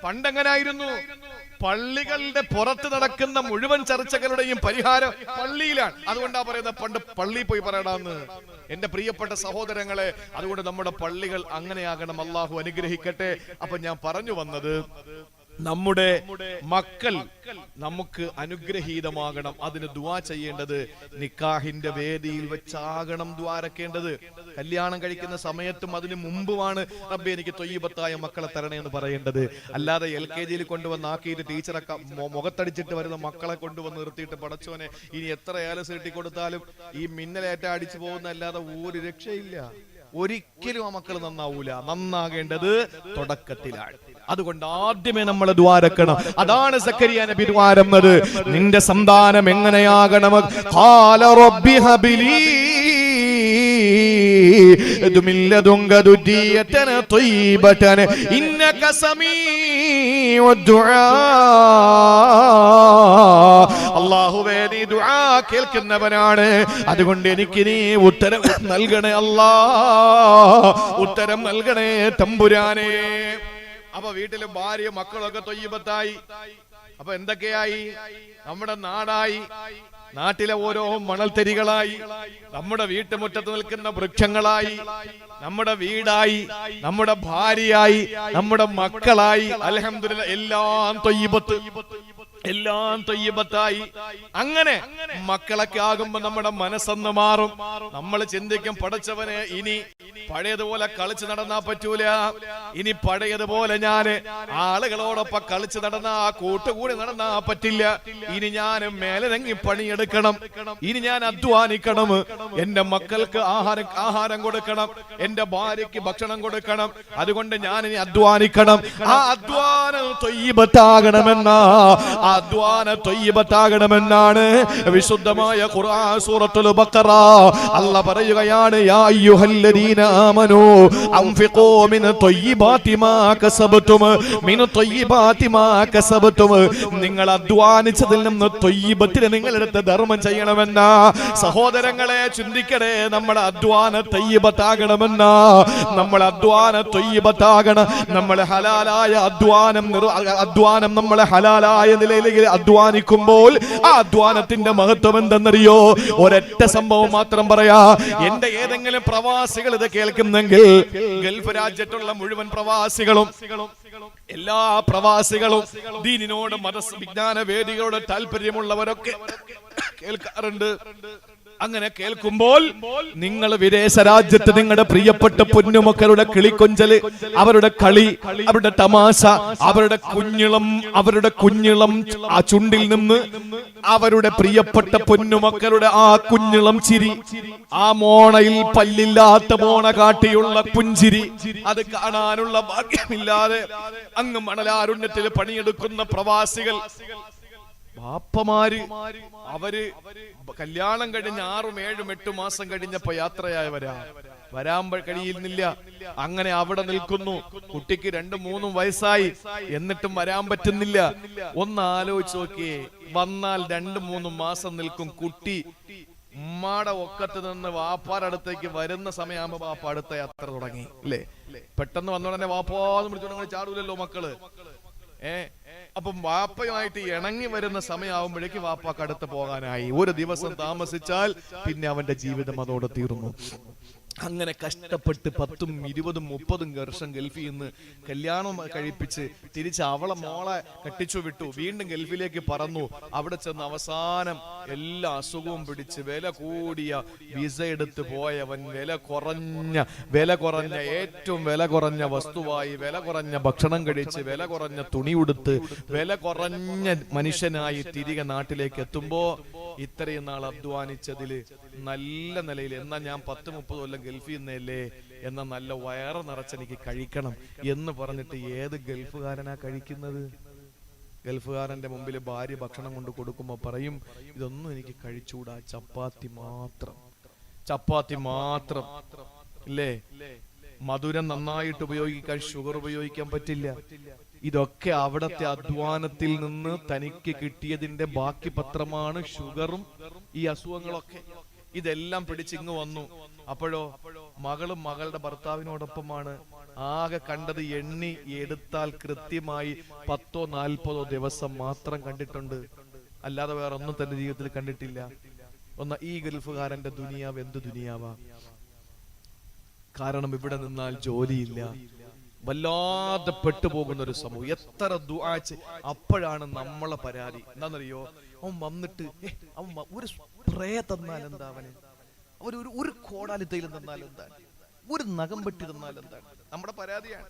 പണ്ടെങ്ങനായിരുന്നു? പള്ളികളുടെ പുറത്ത് നടക്കുന്ന മുഴുവൻ ചർച്ചകളുടെയും പരിഹാരം പള്ളിയിലാണ്. അതുകൊണ്ടാ പറയുന്നത് പണ്ട് പള്ളിയിൽ പോയി പറയണമെന്ന്. എന്റെ പ്രിയപ്പെട്ട സഹോദരങ്ങളെ, അതുകൊണ്ട് നമ്മുടെ പള്ളികൾ അങ്ങനെയാകണം. അള്ളാഹു അനുഗ്രഹിക്കട്ടെ. അപ്പൊ ഞാൻ പറഞ്ഞു വന്നത്, നമ്മുടെ മക്കൾ നമുക്ക് അനുഗ്രഹീതമാകണം. അതിന് ദുആ ചെയ്യേണ്ടത് നിക്കാഹിന്റെ വേദിയിൽ വെച്ചാകണം ദ്വാരക്കേണ്ടത്. കല്യാണം കഴിക്കുന്ന സമയത്തും അതിനു മുമ്പുമാണ് റബ്ബേ എനിക്ക് തൊയ്യിബത്തായ മക്കളെ തരണേ എന്ന് പറയേണ്ടത്. അല്ലാതെ LKG കൊണ്ടുവന്നാക്കിയിട്ട് ടീച്ചറൊക്കെ മുഖത്തടിച്ചിട്ട് വരുന്ന മക്കളെ കൊണ്ടുവന്ന് നിർത്തിയിട്ട് പടച്ചോനെ ഇനി എത്ര ഏലസ് കിട്ടി കൊടുത്താലും ഈ മിന്നലേറ്റ അടിച്ചു പോകുന്നല്ലാതെ ഒരു രക്ഷയില്ല. ഒരിക്കലും ആ മക്കൾ നന്നാവൂല. നന്നാകേണ്ടത് തുടക്കത്തിലാണ്. അതുകൊണ്ട് ആദ്യമേ നമ്മൾ ദ്വാരക്കണം. അതാണ് സക്കരിയ നബി ദ്വാരന്നത്. നിന്റെ സന്താനം എങ്ങനെയാകണം? ഖാല റബ്ബി ഹബ്ലി മില്ലദുങ്ക ദുരിയതൻ ത്വയ്യിബതൻ ഇന്നക സമീഉദ് ദുആ. അല്ലാഹുവേ, നീ ദുആ കേൾക്കുന്നവനാണ്. അതുകൊണ്ട് എനിക്ക് നീ ഉത്തരം നൽകണേ അല്ലാ, ഉത്തരം നൽകണേ തമ്പുരാനേ. അപ്പൊ വീട്ടിലെ ഭാര്യ മക്കളൊക്കെ തൊയ്യിബത്തായി. അപ്പൊ എന്തൊക്കെയായി? നമ്മുടെ നാടായി, നാട്ടിലെ ഓരോ മണൽത്തരികളായി, നമ്മുടെ വീട്ടുമുറ്റത്ത് നിൽക്കുന്ന വൃക്ഷങ്ങളായി, നമ്മുടെ വീടായി, നമ്മുടെ ഭാര്യയായി, നമ്മുടെ മക്കളായി. അൽഹംദുലില്ലാഹ്, എല്ലാം തൊയ്യിബത്ത്, എല്ലാം തൊയ്യിബത്തായി. അങ്ങനെ മക്കളൊക്കെ ആകുമ്പോ നമ്മുടെ മനസ്സൊന്ന് മാറും. നമ്മൾ ചിന്തിക്കും, പടച്ചവനെ ഇനി പഴയതുപോലെ കളിച്ചു നടന്നാ പറ്റൂല. ഇനി പഴയതുപോലെ ഞാന് ആളുകളോടൊപ്പം കളിച്ചു നടന്നാ, കൂട്ടുകൂടി നടന്നാ പറ്റില്ല. ഇനി ഞാൻ മേലനങ്ങി പണിയെടുക്കണം. ഇനി ഞാൻ അധ്വാനിക്കണം. എന്റെ മക്കൾക്ക് ആഹാരം കൊടുക്കണം, എന്റെ ഭാര്യയ്ക്ക് ഭക്ഷണം കൊടുക്കണം. അതുകൊണ്ട് ഞാൻ ഇനി അധ്വാനിക്കണം. ആ അധ്വാനം ത്വയ്യിബത്താകണമെന്നാണ് വിശുദ്ധമായ ഖുർആൻ സൂറത്തുൽ ബഖറ. അല്ലാഹ് പറയുകയാണ്, യാ അയ്യുഹല്ലദീന ആമനൂ അൻഫിഖൂ മിൻ ത്വയ്യിബാതി മാ കസബതും മിൻ ത്വയ്യിബാതി മാ കസബതും. നിങ്ങൾ അധ്വാനിച്ചതിൽ നിന്ന് ത്വയ്യിബത്തിന് നിങ്ങളെടുത്ത് ധർമ്മം ചെയ്യണമെന്ന. സഹോദരങ്ങളെ ചിന്തിക്കണേ, നമ്മുടെ അധ്വാന ത്വയ്യിബത്താകണമെന്ന. നമ്മൾ അധ്വാന ത്വയ്യിബത്താകണം. നമ്മൾ ഹലാലായ അധ്വാനം നമ്മളെ ഹലാലായ നിലയിലേക്ക് അധ്വാനിക്കുമ്പോൾ ആ അധ്വാനത്തിന്റെ മഹത്വം എന്തെന്നറിയോ? ഒരൊറ്റ സംഭവം മാത്രം പറയാ. എന്റെ ഏതെങ്കിലും പ്രവാസികൾ ഇത് കേൾക്കുന്നെങ്കിൽ, ഗൾഫ് രാജ്യത്തുള്ള മുഴുവൻ പ്രവാസികളും, എല്ലാ പ്രവാസികളും, ദീനിനോട് മതവിജ്ഞാന വേദികളോട് താല്പര്യമുള്ളവരൊക്കെ കേൾക്കാറുണ്ട്. അങ്ങനെ കേൾക്കുമ്പോൾ നിങ്ങൾ വിദേശ രാജ്യത്ത് നിങ്ങളുടെ പ്രിയപ്പെട്ട പൊന്നുമക്കളുടെ കിളിക്കൊഞ്ചല്, അവരുടെ കളി, അവരുടെ തമാശ, അവരുടെ കുഞ്ഞിളം ആ ചുണ്ടിൽ നിന്ന് അവരുടെ പ്രിയപ്പെട്ട പൊന്നുമക്കളുടെ ആ കുഞ്ഞിളം ചിരി, ആ മോണയിൽ പല്ലില്ലാത്ത മോണ കാട്ടിയുള്ള പുഞ്ചിരി, അത് കാണാനുള്ള ഭാഗ്യമില്ലാതെ അങ്ങ് മണലാരുണ്യത്തിൽ പണിയെടുക്കുന്ന പ്രവാസികൾ, ബാപ്പമാര്, അവര് കല്യാണം കഴിഞ്ഞ് 6, 7, 8 മാസം കഴിഞ്ഞപ്പോ യാത്രയായവരാ. വരാൻ കഴിയുന്നില്ല. അങ്ങനെ അവിടെ നിൽക്കുന്നു. കുട്ടിക്ക് 2-3 വയസ്സായി, എന്നിട്ടും വരാൻ പറ്റുന്നില്ല. ഒന്ന് ആലോചിച്ച് നോക്കിയേ, വന്നാൽ 2-3 മാസം നിൽക്കും. കുട്ടി ഉമ്മാടെ ഒക്കത്ത് നിന്ന് വാപ്പാടെ അടുത്തേക്ക് വരുന്ന സമയമാകുമ്പോ വാപ്പ അടുത്ത യാത്ര തുടങ്ങി അല്ലേ? പെട്ടെന്ന് വന്നോടനെ വാപ്പാന്ന് വിളിച്ചോണ്ട് ചാടൂലല്ലോ മക്കള്. അപ്പം വാപ്പയുമായിട്ട് ഇണങ്ങി വരുന്ന സമയമാകുമ്പോഴേക്ക് വാപ്പാക്ക് അടുത്ത് പോകാനായി. ഒരു ദിവസം താമസിച്ചാൽ പിന്നെ അവന്റെ ജീവിതം അതോടെ തീർന്നു. അങ്ങനെ കഷ്ടപ്പെട്ട് 10, 20, 30 വർഷം ഗൾഫിൽ നിന്ന് കല്യാണം കഴിപ്പിച്ച് തിരിച്ച് അവളെ മോളെ കെട്ടിച്ചു വിട്ടു. വീണ്ടും ഗൾഫിലേക്ക് പറന്നു. അവിടെ ചെന്ന് അവസാനം എല്ലാ അസുഖവും പിടിച്ച് വില കൂടിയ വിസ എടുത്ത് പോയവൻ വില കുറഞ്ഞ ഏറ്റവും വില കുറഞ്ഞ വസ്തുവായി, വില കുറഞ്ഞ ഭക്ഷണം കഴിച്ച്, വില കുറഞ്ഞ തുണി ഉടുത്ത്, വില കുറഞ്ഞ മനുഷ്യനായി തിരികെ നാട്ടിലേക്ക് എത്തുമ്പോ ഇത്രയും നാൾ അധ്വാനിച്ചതില് നല്ല നിലയിൽ, എന്നാ ഞാൻ 10-30 കൊല്ലം ഗൾഫിൽ നിന്നല്ലേ, എന്നാ നല്ല വയറ് നിറച്ചെനിക്ക് കഴിക്കണം എന്ന് പറഞ്ഞിട്ട് ഏത് ഗൾഫുകാരനാ കഴിക്കുന്നത്? ഗൾഫുകാരന്റെ മുമ്പിൽ ഭാര്യ ഭക്ഷണം കൊണ്ട് കൊടുക്കുമ്പോ പറയും, ഇതൊന്നും എനിക്ക് കഴിച്ചുകൂടാ, ചപ്പാത്തി മാത്രം ഇല്ലേ? മധുരം നന്നായിട്ട് ഉപയോഗിക്കാൻ ഷുഗർ ഉപയോഗിക്കാൻ പറ്റില്ല. ഇതൊക്കെ അവിടത്തെ അധ്വാനത്തിൽ നിന്ന് തനിക്ക് കിട്ടിയതിന്റെ ബാക്കി പത്രമാണ് ഷുഗറും ഈ അസുഖങ്ങളൊക്കെ. ഇതെല്ലാം പിടിച്ചിങ്ങ് വന്നു. അപ്പോഴോ മകളും മകളുടെ ഭർത്താവിനോടൊപ്പമാണ്. ആകെ കണ്ടത് എണ്ണി എടുത്താൽ കൃത്യമായി 10-40 ദിവസം മാത്രം കണ്ടിട്ടുണ്ട്. അല്ലാതെ വേറെ ഒന്നും തന്റെ ജീവിതത്തിൽ കണ്ടിട്ടില്ല. ഈ ഗൾഫുകാരന്റെ ദുനിയാവ് എന്ത് ദുനിയാവാ? കാരണം ഇവിടെ നിന്നാൽ ജോലിയില്ല, വല്ലാതെ പെട്ടുപോകുന്ന ഒരു സമൂഹം. എത്ര ദുആ അപ്പോഴാണ് നമ്മളെ പരാതി എന്താണെന്നറിയോ? അവൻ വന്നിട്ട് അവൻ ഒരു സ്പ്രേ തന്നാൽ എന്താ, അവന് ഒരു കോടാലി തൈലം തന്നാൽ എന്താണ്, ഒരു നഖം വെട്ടി തന്നാൽ എന്താണ്? നമ്മുടെ പരാതിയാണ്.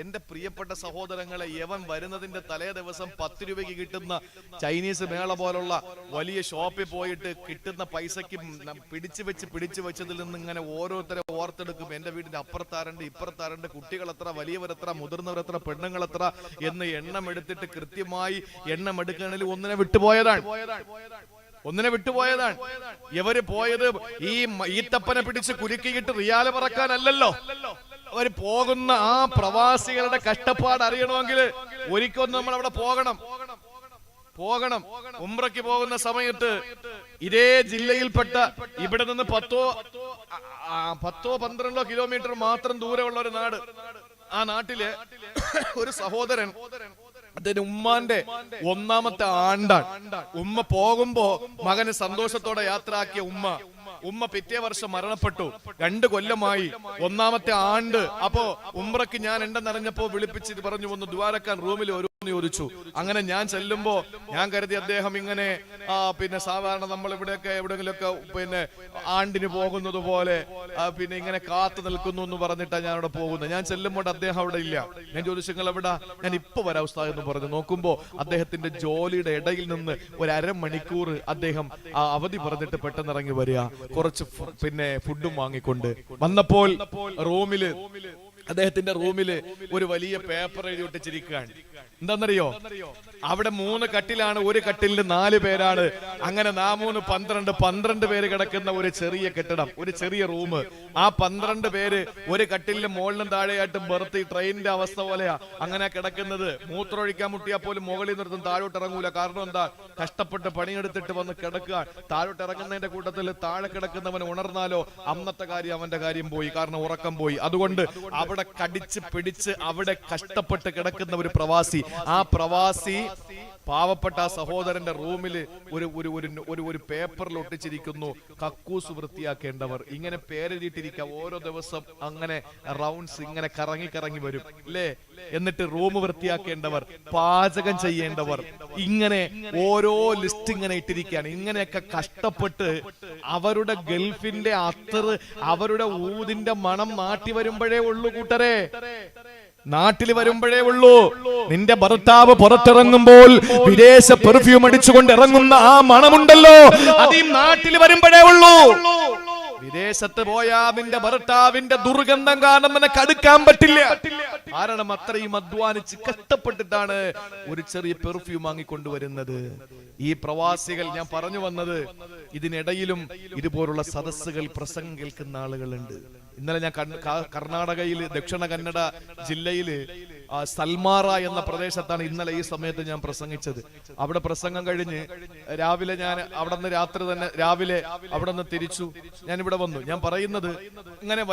എന്റെ പ്രിയപ്പെട്ട സഹോദരങ്ങളെ, യവൻ വരുന്നതിന്റെ തലേ ദിവസം 10 രൂപയ്ക്ക് കിട്ടുന്ന ചൈനീസ് മേള പോലുള്ള വലിയ ഷോപ്പിൽ പോയിട്ട് കിട്ടുന്ന പൈസക്ക് പിടിച്ചു വെച്ചതിൽ നിന്ന് ഇങ്ങനെ ഓരോരുത്തരെ ഓർത്തെടുക്കും. എന്റെ വീടിന്റെ അപ്പുറത്താറുണ്ട്, ഇപ്പുറത്താറുണ്ട്, കുട്ടികൾ എത്ര, വലിയവരെത്ര, മുതിർന്നവരെത്ര, പെണ്ണുങ്ങളെത്ര എന്ന് എണ്ണം എടുത്തിട്ട് കൃത്യമായി എണ്ണം എടുക്കണമെങ്കിൽ ഒന്നിനെ വിട്ടുപോയതാണ്. ഇവര് പോയത് ഈ ഈത്തപ്പനെ പിടിച്ച് കുലുക്കിയിട്ട് റിയാല് പറക്കാനല്ലല്ലോ. അവർ പോകുന്ന ആ പ്രവാസികളുടെ കഷ്ടപ്പാട് അറിയണമെങ്കിൽ ഒരിക്കലും നമ്മൾ അവിടെ പോകണം. ഉംറയ്ക്ക് പോകുന്ന സമയത്ത് ഇതേ ജില്ലയിൽപ്പെട്ട ഇവിടെ നിന്ന് 10-12 കിലോമീറ്റർ മാത്രം ദൂരമുള്ള ഒരു നാട്. ആ നാട്ടില് ഒരു സഹോദരൻ, അതിന് ഉമ്മാന്റെ 1ാമത്തെ ആണ്ടാണ്. ഉമ്മ പോകുമ്പോ മകന് സന്തോഷത്തോടെ യാത്രയാക്കിയ ഉമ്മ പിറ്റേ വർഷം മരണപ്പെട്ടു. 2 കൊല്ലമായി, 1ാമത്തെ ആണ്ട്. അപ്പോ ഉംറയ്ക്ക് ഞാൻ ഉണ്ടെന്നറിഞ്ഞപ്പോ വിളിപ്പിച്ചിട്ട് പറഞ്ഞു, ഒന്ന് ദ്വാരക്കാൻ റൂമിൽ ഒരു ചോദിച്ചു. അങ്ങനെ ഞാൻ ചെല്ലുമ്പോ ഞാൻ കരുതി അദ്ദേഹം ഇങ്ങനെ പിന്നെ സാധാരണ നമ്മൾ ഇവിടെയൊക്കെ എവിടെയെങ്കിലുമൊക്കെ പിന്നെ ആണ്ടിന് പോകുന്നത് പോലെ പിന്നെ ഇങ്ങനെ കാത്തു നിൽക്കുന്നു എന്ന് പറഞ്ഞിട്ടാണ് ഞാൻ അവിടെ പോകുന്നത്. ഞാൻ ചെല്ലുമ്പോൾ അദ്ദേഹം അവിടെ ഇല്ല. ഞാൻ ചോദിച്ചു, നിങ്ങൾ എവിടെ? ഞാൻ ഇപ്പൊ വരാം ഉസ്താദ് എന്ന് പറഞ്ഞു. നോക്കുമ്പോ അദ്ദേഹത്തിന്റെ ജോലിയുടെ ഇടയിൽ നിന്ന് ഒരു അരമണിക്കൂർ അദ്ദേഹം അവധി പറഞ്ഞിട്ട് പെട്ടെന്ന് ഇറങ്ങി വരിക, കുറച്ച് പിന്നെ ഫുഡും വാങ്ങിക്കൊണ്ട്. വന്നപ്പോൾ അദ്ദേഹത്തിന്റെ റൂമില് ഒരു വലിയ പേപ്പർ എഴുതി ഒട്ടിച്ചിരിക്കുകയാണ്. എന്താണെന്നറിയോ? അവിടെ 3 കട്ടിലാണ്, ഒരു കട്ടിലിന് 4 പേരാണ്. അങ്ങനെ 12 പേര് കിടക്കുന്ന ഒരു ചെറിയ കെട്ടിടം, ഒരു ചെറിയ റൂം. ആ 12 പേര് ഒരു കട്ടിലിന് മുകളിലും താഴെയായിട്ട് ബർത്ത്. ട്രെയിനിന്റെ അവസ്ഥ പോലെയാ അങ്ങനെ കിടക്കുന്നത്. മൂത്രമൊഴിക്കാൻ മുട്ടിയാൽ പോലും മുകളിൽ നിർത്തും, താഴോട്ട് ഇറങ്ങൂല. കാരണം എന്താ? കഷ്ടപ്പെട്ട് പണിയെടുത്തിട്ട് വന്ന് കിടക്കുക. താഴോട്ട് ഇറങ്ങുന്നതിന്റെ കൂട്ടത്തിൽ താഴെ കിടക്കുന്നവൻ ഉണർന്നാലോ അന്നത്തെ കാര്യം, അവന്റെ കാര്യം പോയി, കാരണം ഉറക്കം പോയി. അതുകൊണ്ട് അവിടെ കടിച്ച് പിടിച്ച് അവിടെ കഷ്ടപ്പെട്ട് കിടക്കുന്ന ഒരു പ്രവാസി. ആ പ്രവാസി പാവപ്പെട്ട ആ സഹോദരന്റെ റൂമിൽ ഒരു പേപ്പറിൽ ഒട്ടിച്ചിരിക്കുന്നു, കക്കൂസ് വൃത്തിയാക്കേണ്ടവർ. ഇങ്ങനെ പേരെഴുതിയിട്ടിരിക്കുക. ഓരോ ദിവസം അങ്ങനെ റൗണ്ട്സ് ഇങ്ങനെ കറങ്ങി വരും അല്ലേ? എന്നിട്ട് റൂം വൃത്തിയാക്കേണ്ടവർ, പാചകം ചെയ്യേണ്ടവർ, ഇങ്ങനെ ഓരോ ലിസ്റ്റ് ഇങ്ങനെ ഇട്ടിരിക്കുകയാണ്. ഇങ്ങനെയൊക്കെ കഷ്ടപ്പെട്ട് അവരുടെ ഗൾഫിന്റെ അത്തർ, അവരുടെ ഊതിന്റെ മണം നാട്ടി വരുമ്പോഴേ ഉള്ളൂ കൂട്ടരെ, നാട്ടിൽ വരുമ്പോഴേ ഉള്ളൂ. നിന്റെ ഭർത്താവ് പുറത്തിറങ്ങുമ്പോൾ വിദേശ പെർഫ്യൂം അടിച്ചുകൊണ്ട് ഇറങ്ങുന്ന ആ മണമുണ്ടല്ലോ, അത് ഈ നാട്ടിൽ വരുമ്പോഴേ ഉള്ളൂ. വിദേശത്ത് പോയാ നിന്റെ ഭർത്താവിന്റെ ദുർഗന്ധം കാരണം നിനക്ക് അടുക്കാൻ പറ്റില്ല. കാരണം അത്രയും അധ്വാനിച്ച് കഷ്ടപ്പെട്ടിട്ടാണ് ഒരു ചെറിയ പെർഫ്യൂം വാങ്ങിക്കൊണ്ടുവരുന്നത്. ഈ പ്രവാസികൾ, ഞാൻ പറഞ്ഞു വന്നത്, ഇതിനിടയിലും ഇതുപോലുള്ള സദസ്സുകൾ, പ്രസംഗം കേൾക്കുന്ന ആളുകളുണ്ട്. ഇന്നലെ ഞാൻ കർണാടകയില്, ദക്ഷിണ കന്നഡ ജില്ലയില് സൽമാറ എന്ന പ്രദേശത്താണ് ഇന്നലെ ഈ സമയത്ത് ഞാൻ പ്രസംഗിച്ചത്. അവിടെ പ്രസംഗം കഴിഞ്ഞ് രാവിലെ ഞാൻ അവിടെ നിന്ന് രാത്രി തന്നെ രാവിലെ അവിടെ നിന്ന് തിരിച്ചു ഞാൻ ഇവിടെ വന്നു. ഞാൻ പറയുന്നത്, ഇങ്ങനെ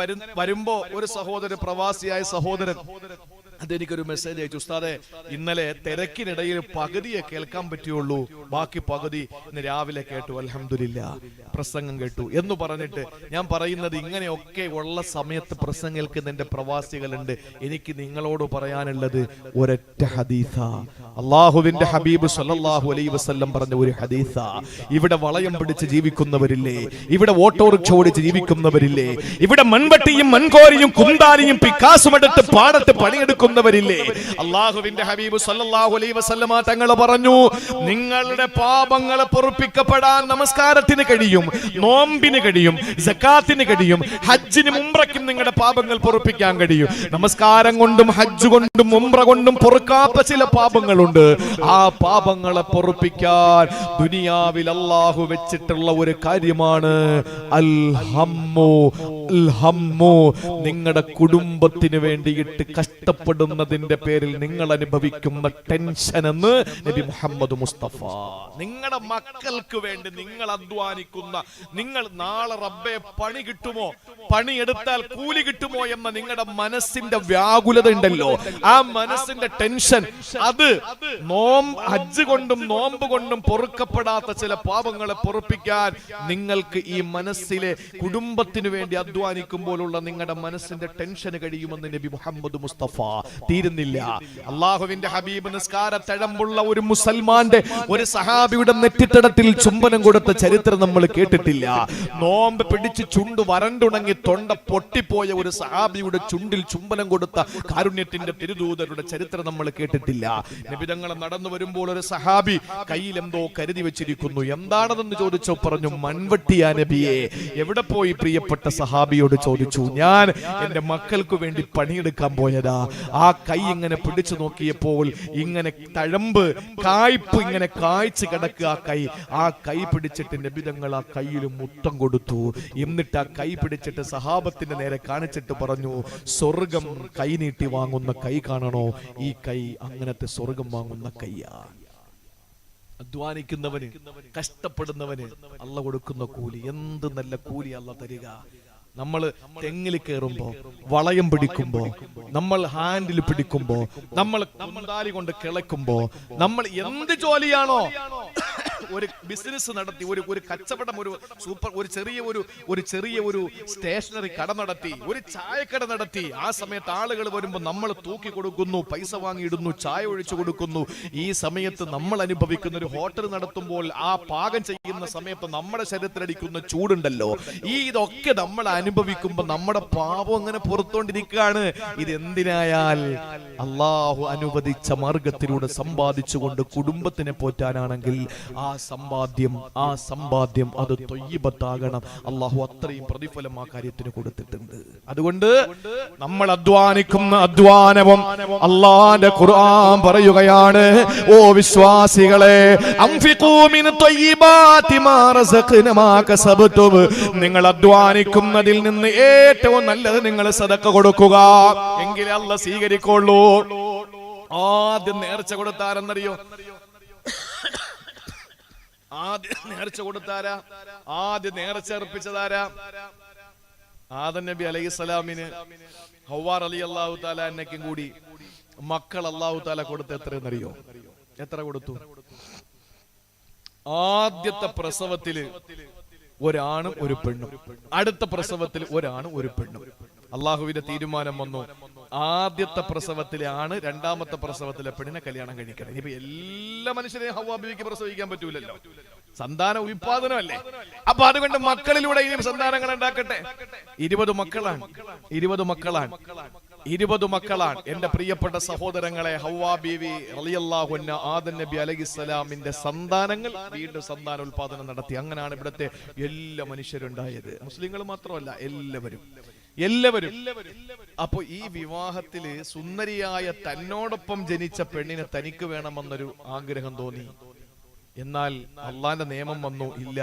വരുമ്പോ ഒരു സഹോദരൻ, പ്രവാസിയായ സഹോദരൻ, അതെനിക്കൊരു മെസ്സേജ് അയച്ചു. ഉസ്താദെ, ഇന്നലെ തിരക്കിനിടയിൽ പകുതിയെ കേൾക്കാൻ പറ്റുള്ളൂ, ബാക്കി പകുതി ഇന്ന് രാവിലെ കേട്ടു, അൽഹംദുലില്ലാ പ്രസംഗം കേട്ടു എന്ന് പറഞ്ഞിട്ട് ഞാൻ പറയുന്നത്, ഇങ്ങനെയൊക്കെ ഉള്ള സമയത്ത് പ്രസംഗം കേൾക്കുന്ന എന്റെ പ്രവാസികളുണ്ട്. എനിക്ക് നിങ്ങളോട് പറയാനുള്ളത് ഒരൊറ്റ ഹദീസാ, അള്ളാഹുവിന്റെ ഹബീബ് സല്ലല്ലാഹു അലൈഹി വസല്ലം പറഞ്ഞ ഒരു ഹദീസാ. ഇവിടെ വളയം പിടിച്ച് ജീവിക്കുന്നവരില്ലേ, ഇവിടെ ഓട്ടോറിക്ഷ ഓടിച്ച് ജീവിക്കുന്നവരില്ലേ, ഇവിടെ മൺവട്ടിയും മൺകോരിയും കുന്താലിയും പിക്കാസും എടുത്ത് പാടത്ത് പണിയെടുക്കുന്നവരില്ലേ, അള്ളാഹുവിന്റെ ഹബീബ് സല്ലല്ലാഹു അലൈഹി വസല്ലമ തങ്ങൾ പറഞ്ഞു, നിങ്ങളുടെ പാപങ്ങളെ പൊറുപ്പിക്കപ്പെടാൻ നമസ്കാരത്തിന് കഴിയും, നോമ്പിന് കഴിയും, സക്കാത്തിന് കഴിയും, ഹജ്ജിനും ഉംറയ്ക്കും നിങ്ങളുടെ പാപങ്ങൾ പൊറുപ്പിക്കാൻ കഴിയും. നമസ്കാരം കൊണ്ടും ഹജ്ജ് കൊണ്ടും ഉംറ കൊണ്ടും പൊറുക്കാത്ത ചില പാപങ്ങളുണ്ട്. ആ പാപങ്ങളെ പൊറുപ്പിക്കാൻ ദുനിയാവിൽ അല്ലാഹു വെച്ചിട്ടുള്ള ഒരു കാര്യമാണ് അൽ ഹമ്മു. നിങ്ങളുടെ കുടുംബത്തിന് വേണ്ടിയിട്ട് കഷ്ടപ്പെടുന്നതിന്റെ പേരിൽ നിങ്ങൾ അനുഭവിക്കുന്ന ടെൻഷൻ എന്ന് നബി മുഹമ്മദ് മുസ്തഫ. നിങ്ങളുടെ മക്കൾക്ക് വേണ്ടി നിങ്ങൾ അധ്വാനിക്കുന്ന, നിങ്ങൾ നാളെ റബ്ബേ പണി കിട്ടുമോ, പണിയെടുത്താൽ കൂലി കിട്ടുമോ എന്ന നിങ്ങളുടെ മനസ്സിന്റെ വ്യാകുലത ഉണ്ടല്ലോ, ആ മനസ്സിന്റെ ടെൻഷൻ, അത് ഹജ്ജ് കൊണ്ടും നോമ്പ് കൊണ്ടും പൊറുക്കപ്പെടാത്ത ചില പാപങ്ങളെ പൊറുപ്പിക്കാൻ നിങ്ങൾക്ക് ഈ മനസ്സിലെ കുടുംബത്തിന് വേണ്ടി അധ്വാനിക്കുമ്പോഴുള്ള നിങ്ങളുടെ മനസ്സിന്റെ ടെൻഷന് കഴിയുമെന്ന് നബി മുഹമ്മദ് മുസ്തഫ. തീരുന്നില്ല. അള്ളാഹുവിന്റെ ഹബീബ് നിസ്കാര തഴമ്പുള്ള ഒരു മുസൽമാന്റെ, ഒരു സഹാബിയുടെ നെറ്റിത്തടത്തിൽ ചുംബനം കൊടുത്ത ചരിത്രം നമ്മൾ കേട്ടിട്ടില്ല. നോമ്പ് പിടിച്ച് ചുണ്ട് വരണ്ടുണങ്ങി തൊണ്ട പൊട്ടിപ്പോയ ഒരു സഹാബിയുടെ ചുണ്ടിൽ ചുംബനം കൊടുത്ത കാരുണ്യത്തിന്റെ തിരുദൂതരുടെ ചരിത്രം നമ്മൾ കേട്ടിട്ടില്ല. നബിതങ്ങൾ നടന്നു വരുമ്പോൾ ഒരു സഹാബി കയ്യിൽ എന്തോ കരുതി വെച്ചിരിക്കുന്നു. എന്താണെന്ന് ചോദിച്ചോ പറഞ്ഞു, മൺവട്ടിയാ നബിയെ. എവിടെ പോയി പ്രിയപ്പെട്ട സഹാബിയോട് ചോദിച്ചു, ഞാൻ എന്റെ മക്കൾക്ക് വേണ്ടി പണിയെടുക്കാൻ പോയതാ. ആ കൈ ഇങ്ങനെ പിടിച്ചു നോക്കിയപ്പോൾ ഇങ്ങനെ തഴമ്പ്, കായ്പ് ഇങ്ങനെ കായ്ച്ചു കിടക്കുക ആ കൈ പിടിച്ചിട്ട് നബിതങ്ങൾ ആ കയ്യിൽ മുത്തം കൊടുത്തു. എന്നിട്ട് ആ കൈ പിടിച്ചിട്ട് സഹാബത്തിന്റെ നേരെ കാണിച്ചിട്ട് പറഞ്ഞു, സ്വർഗം കൈ നീട്ടി വാങ്ങുന്ന കൈ കാണണോ? ഈ കൈ അങ്ങനത്തെ സ്വർഗം വാങ്ങുന്ന കൈയാ. അധ്വാനിക്കുന്നവന്, കഷ്ടപ്പെടുന്നവന് അള്ള കൊടുക്കുന്ന കൂലി, എന്ത് നല്ല കൂലി അള്ള തരിക. നമ്മൾ തെങ്ങിൽ കയറുമ്പോ, വളയം പിടിക്കുമ്പോ, നമ്മൾ ഹാൻഡിൽ പിടിക്കുമ്പോ, നമ്മൾ കുന്താലി കൊണ്ട് കിളക്കുമ്പോ, നമ്മൾ എന്ത് ജോലിയാണോ, ഒരു ബിസിനസ് നടത്തി, ഒരു കച്ചവടം, ഒരു ചെറിയ സ്റ്റേഷനറി കട നടത്തി, ഒരു ചായക്കട നടത്തി, ആ സമയത്ത് ആളുകൾ വരുമ്പോൾ നമ്മൾ തൂക്കി കൊടുക്കുന്നു, പൈസ വാങ്ങിയിടുന്നു, ചായ ഒഴിച്ചു കൊടുക്കുന്നു. ഈ സമയത്ത് നമ്മൾ അനുഭവിക്കുന്ന ഒരു ഹോട്ടൽ നടത്തുമ്പോൾ ആ പാകം ചെയ്യുന്ന സമയത്ത് നമ്മുടെ ശരീരത്തിലടിക്കുന്ന ചൂടുണ്ടല്ലോ, ഇതൊക്കെ നമ്മൾ അനുഭവിക്കുമ്പോൾ നമ്മുടെ പാപം അങ്ങനെ പുറത്തോണ്ടിരിക്കുകയാണ്. ഇതെന്തിനായാൽ അള്ളാഹു അനുവദിച്ച മാർഗത്തിലൂടെ സമ്പാദിച്ചുകൊണ്ട് കുടുംബത്തിനെ പോറ്റാനാണെങ്കിൽ ആ സമ്പാദ്യം അത് ത്വയ്യിബത്താകണം. അള്ളാഹു അത്രയും പ്രതിഫലം ആ കാര്യത്തിന് കൊടുത്തിട്ടുണ്ട്. അതുകൊണ്ട് നമ്മൾ അധ്വാനിക്കുന്ന അധ്വാനവും അള്ളാന്റെ ഖുർആൻ പറയുകയാണ്, ഓ വിശ്വാസികളെ, അൻഫിഖൂ മിൻ ത്വയ്യിബാതി മാ റസഖ്നാ കസബ്തും, നിങ്ങൾ അധ്വാനിക്കുന്നതിൽ നിന്ന് ഏറ്റവും നല്ലത് നിങ്ങൾ സദഖ കൊടുക്കുക, എങ്കിലേ അല്ലാഹ് സ്വീകരിക്കുള്ളൂ. ആദ്യം നേർച്ച കൊടുത്താരെന്നറിയോ? ആദ്യം നേർച്ച കൊടുത്താരാ? ആദ്യം നേർച്ച അർപ്പിച്ചതാരാ? ആദം നബി അലൈഹിസ്സലാമിന് ഹവ്വാ റളിയല്ലാഹു തആല അന്നയ്ക്കും കൂടി മക്കൾ അല്ലാഹു തആല കൊടുത്ത എത്രയെന്നറിയോ? എത്ര കൊടുത്തു? ആദ്യത്തെ പ്രസവത്തില് ഒരാണും ഒരു പെണ്ണും, അടുത്ത പ്രസവത്തിൽ ഒരാണും ഒരു പെണ്ണും. അള്ളാഹുവിന്റെ തീരുമാനം വന്നു, ആദ്യത്തെ പ്രസവത്തിലെ ആണ് രണ്ടാമത്തെ പ്രസവത്തിലെ പെണ്ണിനെ കല്യാണം കഴിക്കണം. ഇനിയിപ്പോ എല്ലാ മനുഷ്യരെയും ഹവ്വാ ബീവിക്ക് പ്രസവിക്കാൻ പറ്റൂലല്ലോ, സന്താന ഉൽപാദനമല്ലേ. അപ്പൊ അതുകൊണ്ട് മക്കളിലൂടെ ഇനിയും സന്താനങ്ങൾ ഉണ്ടാക്കട്ടെ. 20 മക്കളാണ്. 20 മക്കളാണ്. എന്റെ പ്രിയപ്പെട്ട സഹോദരങ്ങളെ, ഹവ്വാ ബീവി റളിയല്ലാഹു അൻഹ ആദം നബി അലൈഹിസ്സലാമിന്റെ സന്താനങ്ങൾ വീണ്ടും സന്താനോൽപാദനം നടത്തി. അങ്ങനെയാണ് ഇവിടുത്തെ എല്ലാ മനുഷ്യരുണ്ടായത്. മുസ്ലിങ്ങൾ മാത്രമല്ല, എല്ലാവരും. അപ്പൊ ഈ വിവാഹത്തില് സുന്ദരിയായ തന്നോടൊപ്പം ജനിച്ച പെണ്ണിനെ തനിക്ക് വേണമെന്നൊരു ആഗ്രഹം തോന്നി. എന്നാൽ അള്ളാന്റെ നിയമം വന്നു, ഇല്ല,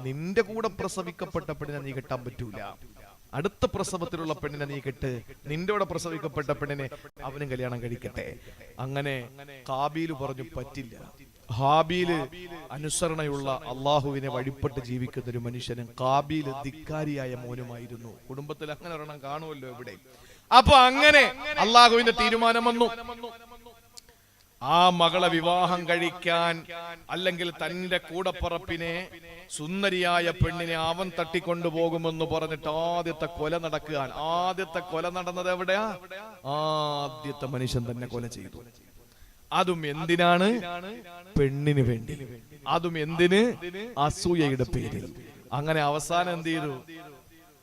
നിന്റെ കൂടെ പ്രസവിക്കപ്പെട്ട പെണ്ണിനെ നീ കെട്ടാൻ പറ്റൂല, അടുത്ത പ്രസവത്തിലുള്ള പെണ്ണിനെ നീ കെട്ട്, നിന്റെ കൂടെ പ്രസവിക്കപ്പെട്ട പെണ്ണിനെ അവനും കല്യാണം കഴിക്കട്ടെ. അങ്ങനെ കാബീല് പറഞ്ഞു പറ്റില്ല. ഹാബീല് അനുസരണയുള്ള അള്ളാഹുവിനെ വഴിപ്പെട്ട് ജീവിക്കുന്ന ഒരു മനുഷ്യനും കാബീല് ധിക്കാരിയായ മോനുമായിരുന്നു. കുടുംബത്തിൽ അങ്ങനെ ഒരെണ്ണം കാണുമല്ലോ ഇവിടെ. അപ്പൊ അങ്ങനെ അള്ളാഹുവിന്റെ തീരുമാനം വന്നു, ആ മകളെ വിവാഹം കഴിക്കാൻ, അല്ലെങ്കിൽ തന്റെ കൂടപ്പറപ്പിനെ സുന്ദരിയായ പെണ്ണിനെ അവൻ തട്ടിക്കൊണ്ടുപോകുമെന്ന് പറഞ്ഞിട്ട് ആദ്യത്തെ കൊല നടക്കാൻ. ആദ്യത്തെ കൊല നടന്നത് എവിടെയാ? ആദ്യത്തെ മനുഷ്യൻ തന്നെ കൊല ചെയ്തു. അതും എന്തിനാണ്? പെണ്ണിന് വേണ്ടി. അതും എന്തിന്? അസൂയയുടെ പേരിൽ. അങ്ങനെ അവസാനം എന്ത് ചെയ്തു?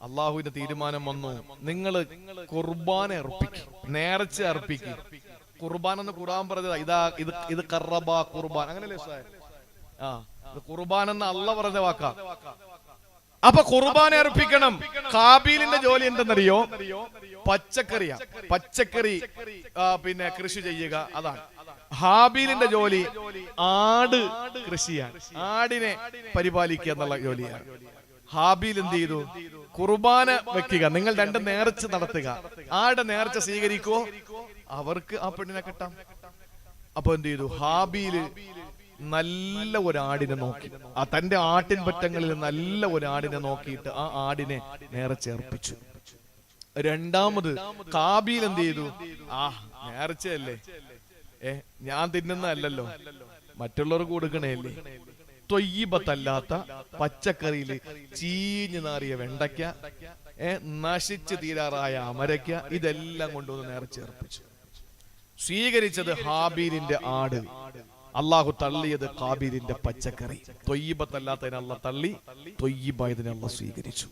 അള്ളാഹുവിന്റെ തീരുമാനം വന്നു, നിങ്ങൾ ഖുർബാന അർപ്പിക്കും, നേർച്ച അർപ്പിക്കും. ഖുർബാൻ എന്ന് ഖുർആൻ പറഞ്ഞതാ. ഇത് ഖറബ ഖുർബാൻ, അങ്ങനല്ലേ സാർ? ഖുർബാൻ എന്ന് അള്ളാഹ് പറഞ്ഞ വാക്കാ. അപ്പൊ ഖുർബാന അർപ്പിക്കണം. കാബീലിന്റെ ജോലി എന്തെന്നറിയോ? പച്ചക്കറി പിന്നെ കൃഷി ചെയ്യുക, അതാണ്. ഹാബീലിന്റെ ജോലി ആട് കൃഷിയാണ്, ആടിനെ പരിപാലിക്കുക എന്നുള്ള ജോലിയാണ്. ഹാബീൽ എന്ത് ചെയ്തു? ഖുർബാന വെക്കുക, നിങ്ങൾ രണ്ടും നേർച്ച നടത്തുക. ആടെ നേർച്ച സ്വീകരിക്കോ, അവർക്ക് ആ പെണ്ണിനെ കെട്ടാം. അപ്പൊ എന്ത് ചെയ്തു? ഹാബീല് നല്ല ഒരാടിനെ നോക്കി, തന്റെ ആട്ടിൻ പറ്റങ്ങളിൽ നല്ല ഒരാടിനെ നോക്കിയിട്ട് ആ ആടിനെ നേർച്ചയർപ്പിച്ചു. രണ്ടാമത് കാബീൽ എന്ത് ചെയ്തു? നേർച്ചയല്ലേ, ഞാൻ തിന്നുന്നതല്ലല്ലോ, മറ്റുള്ളവർക്ക് കൊടുക്കണേല്ലേ. തൊയ്യിബത്തല്ലാത്ത പച്ചക്കറിയില് ചീഞ്ഞു നാറിയ വെണ്ടയ്ക്ക, നശിച്ചു തീരാറായ അമരയ്ക്ക, ഇതെല്ലാം കൊണ്ടുവന്ന് നേർച്ചയർപ്പിച്ചു. സ്വീകരിച്ചത് ഹാബീലിന്റെ ആട്, അള്ളാഹു തള്ളിയത് കാബീലിന്റെ പച്ചക്കറി. തൊയ്യിബത്തല്ലാത്തതിനെ അള്ളാഹ് തള്ളി, തൊയ്യിബായതിനെ അള്ളാഹ് സ്വീകരിച്ചു.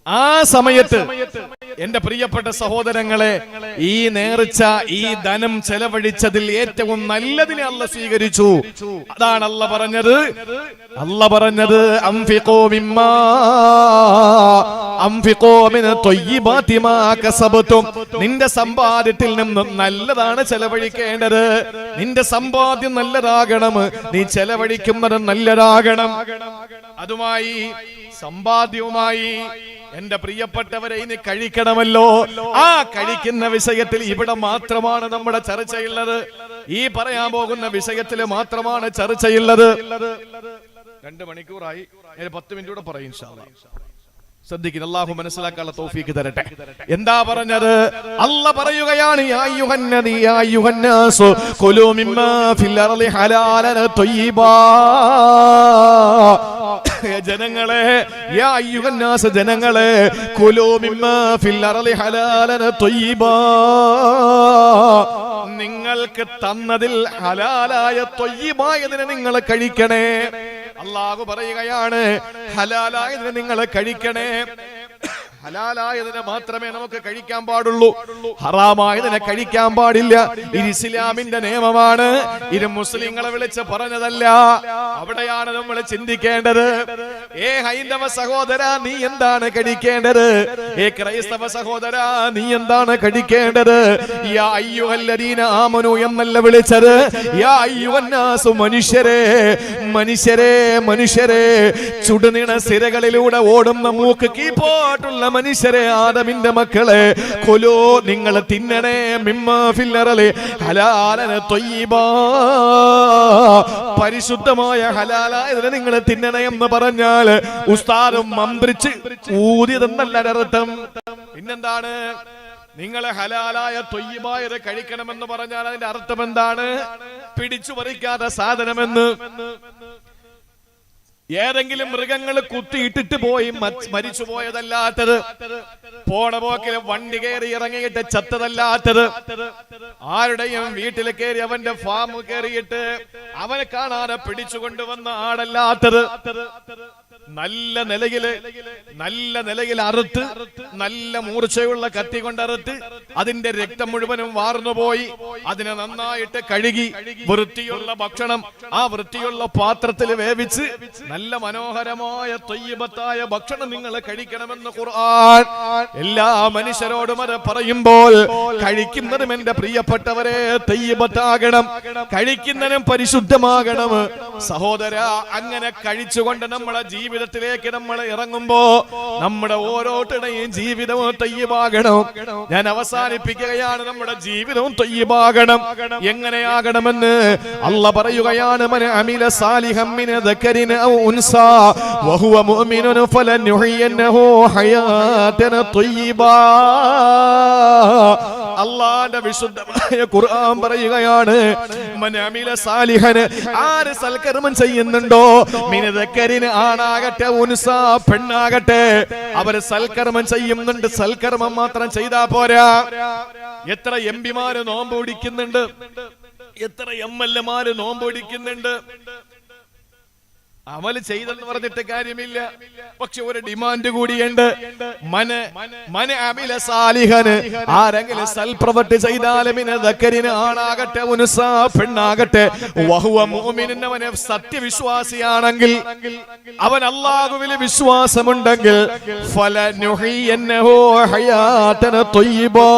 ആ സമയത്ത് എന്റെ പ്രിയപ്പെട്ട സഹോദരങ്ങളെ, ഈ നേർച്ച, ഈ ധനം ചെലവഴിച്ചതിൽ ഏറ്റവും നല്ലതിനെ അള്ളാഹ് സ്വീകരിച്ചു. അതാണ് അള്ളാഹ് പറഞ്ഞത് അൻഫിഖൂ മിൻ ത്വയ്യിബാതി മാ കസബതും. നിന്റെ സമ്പാദ്യത്തിൽ നിന്നും നല്ലതാണ് ചെലവഴിക്കേണ്ടത്. നിന്റെ സമ്പാദ്യം നല്ലതാകണം, നീ ചെലവഴിക്കുന്നത് നല്ലതാകണം. അതുമായി, സമ്പാദ്യവുമായി എന്റെ പ്രിയപ്പെട്ടവരെ ഇനി കഴിക്കണമല്ലോ. ആ കഴിക്കുന്ന വിഷയത്തിൽ ഇവിടെ മാത്രമാണ് നമ്മുടെ ചർച്ചയുള്ളത്. ഈ പറയാൻ പോകുന്ന വിഷയത്തിൽ മാത്രമാണ് ചർച്ചയുള്ളത്. 2 മണിക്കൂറായി, 10 മിനിറ്റ് കൂടെ പറയും ഇൻഷാ അല്ലാഹ്. ശ്രദ്ധിക്കുന്നു, അല്ലാഹു മനസ്സിലാക്കാനുള്ള തൗഫീഖ് തരട്ടെ. എന്താ പറഞ്ഞത്? അല്ലാഹ് പറയുകയാണ്, യാ അയ്യുഹന്നാസു ഖുലൂ മിമ്മാ ഫിൽ അർളി ഹലാലൻ ത്വയ്യിബാ. ജനങ്ങളെ, യാ അയ്യുഹന്നാസ്, ജനങ്ങളെ, ഖുലൂ മിമ്മാ ഫിൽ അർളി ഹലാലൻ ത്വയ്യിബാ. നിങ്ങൾക്ക് തന്നതിൽ ഹലാലായ ത്വയ്യിബായതിനെ നിങ്ങൾ കഴിക്കണേ. അല്ലാഹു പറയുകയാണ്, ഹലാലായതിനെ നിങ്ങൾ കഴിക്കണേ. ഹലാലായതിനെ മാത്രമേ നമുക്ക് കഴിക്കാൻ പാടുള്ളൂ, ഹറാമായതിനെ കഴിക്കാൻ പാടില്ല. ഇത് ഇസ്ലാമിന്റെ നിയമമാണ്. ഇത് മുസ്ലിങ്ങളെ വിളിച്ച് പറഞ്ഞതല്ല. അവിടെയാണ് നമ്മൾ ചിന്തിക്കേണ്ടത്. ഹൈന്ദവ സഹോദര, നീ എന്താണ് കഴിക്കേണ്ടത്? ക്രൈസ്തവ സഹോദര, നീ എന്താണ് കഴിക്കേണ്ടത്? യാ അയ്യുഹല്ലദീന ആമനു എന്നല്ല വിളിച്ചത്. യാ അയ്യുഹന്നാസു, മനുഷ്യരെ, ചുടുനീണ സിരകളിലൂടെ ഓടുന്ന മൂക്ക് കീപ്പോട്ടുള്ള മനുഷ്യരെ, ആദമിന്റെ മക്കളെ, കൊലോ, നിങ്ങൾ തിന്നണേ, മിമ്മാ ഫിൽ അർളി ഹലാലൻ ത്വയ്യിബാ. പരിശുദ്ധമായ ഹലാലായതിനെ നിങ്ങൾ തിന്നണേ എന്ന് പറഞ്ഞാൽ ഉസ്താദും മന്ത്രിച്ച് ഊതിയതെന്നല്ല അർത്ഥം. പിന്നെന്താണ്? നിങ്ങളെ ഹലാലായ ത്വയ്യിബായത് കഴിക്കണമെന്ന് പറഞ്ഞാൽ അതിന്റെ അർത്ഥം എന്താണ്? പിടിച്ചു പറിക്കാത്ത സാധനമെന്ന്. ഏതെങ്കിലും മൃഗങ്ങൾ കുത്തിയിട്ടിട്ട് പോയി മരിച്ചു പോയതല്ലാത്തത്, പോണ പോക്കിൽ വണ്ടി കയറി ഇറങ്ങിയിട്ട് ചത്തതല്ലാത്തത്, ആരുടെയും വീട്ടിൽ കയറി അവന്റെ ഫാം കയറിയിട്ട് അവനെ കാണാതെ പിടിച്ചു കൊണ്ടുവന്ന ആടല്ലാത്തത്. നല്ല നിലയിൽ അറുത്ത്, നല്ല മൂർച്ചയുള്ള കത്തി കൊണ്ടറുത്ത് അതിന്റെ രക്തം മുഴുവനും വാർന്നുപോയി. അതിനെ നന്നായിട്ട് കഴുകി വൃത്തിയുള്ള ഭക്ഷണം ആ വൃത്തിയുള്ള പാത്രത്തിൽ വേവിച്ച് നല്ല മനോഹരമായ ത്വയ്യിബത്തായ ഭക്ഷണം നിങ്ങൾ കഴിക്കണമെന്ന് ഖുർആൻ എല്ലാ മനുഷ്യരോടും അത് പറയുമ്പോൾ കഴിക്കുന്നതും എന്റെ പ്രിയപ്പെട്ടവരെ ത്വയ്യിബത്താകണം, കഴിക്കുന്നതും പരിശുദ്ധമാകണം. സഹോദര, അങ്ങനെ കഴിച്ചുകൊണ്ട് നമ്മുടെ ജീവിതത്തിലേക്ക് നമ്മൾ ഇറങ്ങുമ്പോ നമ്മുടെ ഓരോരുത്തരുടെയും ജീവിതവും ത്വയ്യിബാകണം. ഞാൻ അവസാനിപ്പിക്കുകയാണ്, നമ്മുടെ ജീവിതവും ത്വയ്യിബാകണം. എങ്ങനെയാകണമെന്ന് അല്ലാഹ് പറയുകയാണ്, മൻ അമില സാലിഹൻ മിൻ ദക്കരിൻ ഔ ഉൻസാ വഹുവ മുഅ്മിനുൻ ഫലനുഹ്യിയന്നഹു ഹയാതൻ ത്വയ്യിബാ. അല്ലാഹുവിന്റെ വിശുദ്ധമായ ഖുർആൻ പറയുകയാണ്, മൻ അമില സാലിഹൻ, ആര് സൽക്കർമ്മം ചെയ്യുന്നുണ്ടോ, മിൻ ദക്കരിൻ, ആണാകട്ടെ, ഉൻസാ, പെണ്ണാകട്ടെ, അവർ സൽക്കർമ്മം ചെയ്യുന്നുണ്ട്. സൽക്കർമ്മം മാത്രം ചെയ്താ പോരാ. എത്ര എംപിമാര് നോമ്പ് പിടിക്കുന്നുണ്ട്, എത്ര MLA-മാര് നോമ്പ് പിടിക്കുന്നുണ്ട്. അമൽ ചെയ്തെന്ന് പറഞ്ഞിട്ട് കാര്യമില്ല. പക്ഷെ ഒരു ഡിമാൻഡ് കൂടിയുണ്ട്, മന അമില സാലിഹൻ, ആരെങ്കിലും സൽപ്രവൃത്തി ചെയ്താലും ദക്കരിന്, ആണാകട്ടെ, ഉൻസാ, പെണ്ണാകട്ടെ, വഹുവ മുഅ്മിനുൻ, അവൻ സത്യവിശ്വാസിയാണെങ്കിൽ, അവൻ അല്ലാഹുവിൽ വിശ്വാസമുണ്ടെങ്കിൽ, ഫലനുഹ്യിയന്നഹു ഹയാതൻ ത്വയ്യിബാ,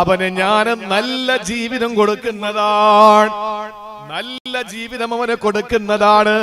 അവന് ഞാൻ നല്ല ജീവിതം കൊടുക്കുന്നതാണ്, നല്ല ജീവിതം അവന് കൊടുക്കുന്നതാണ്.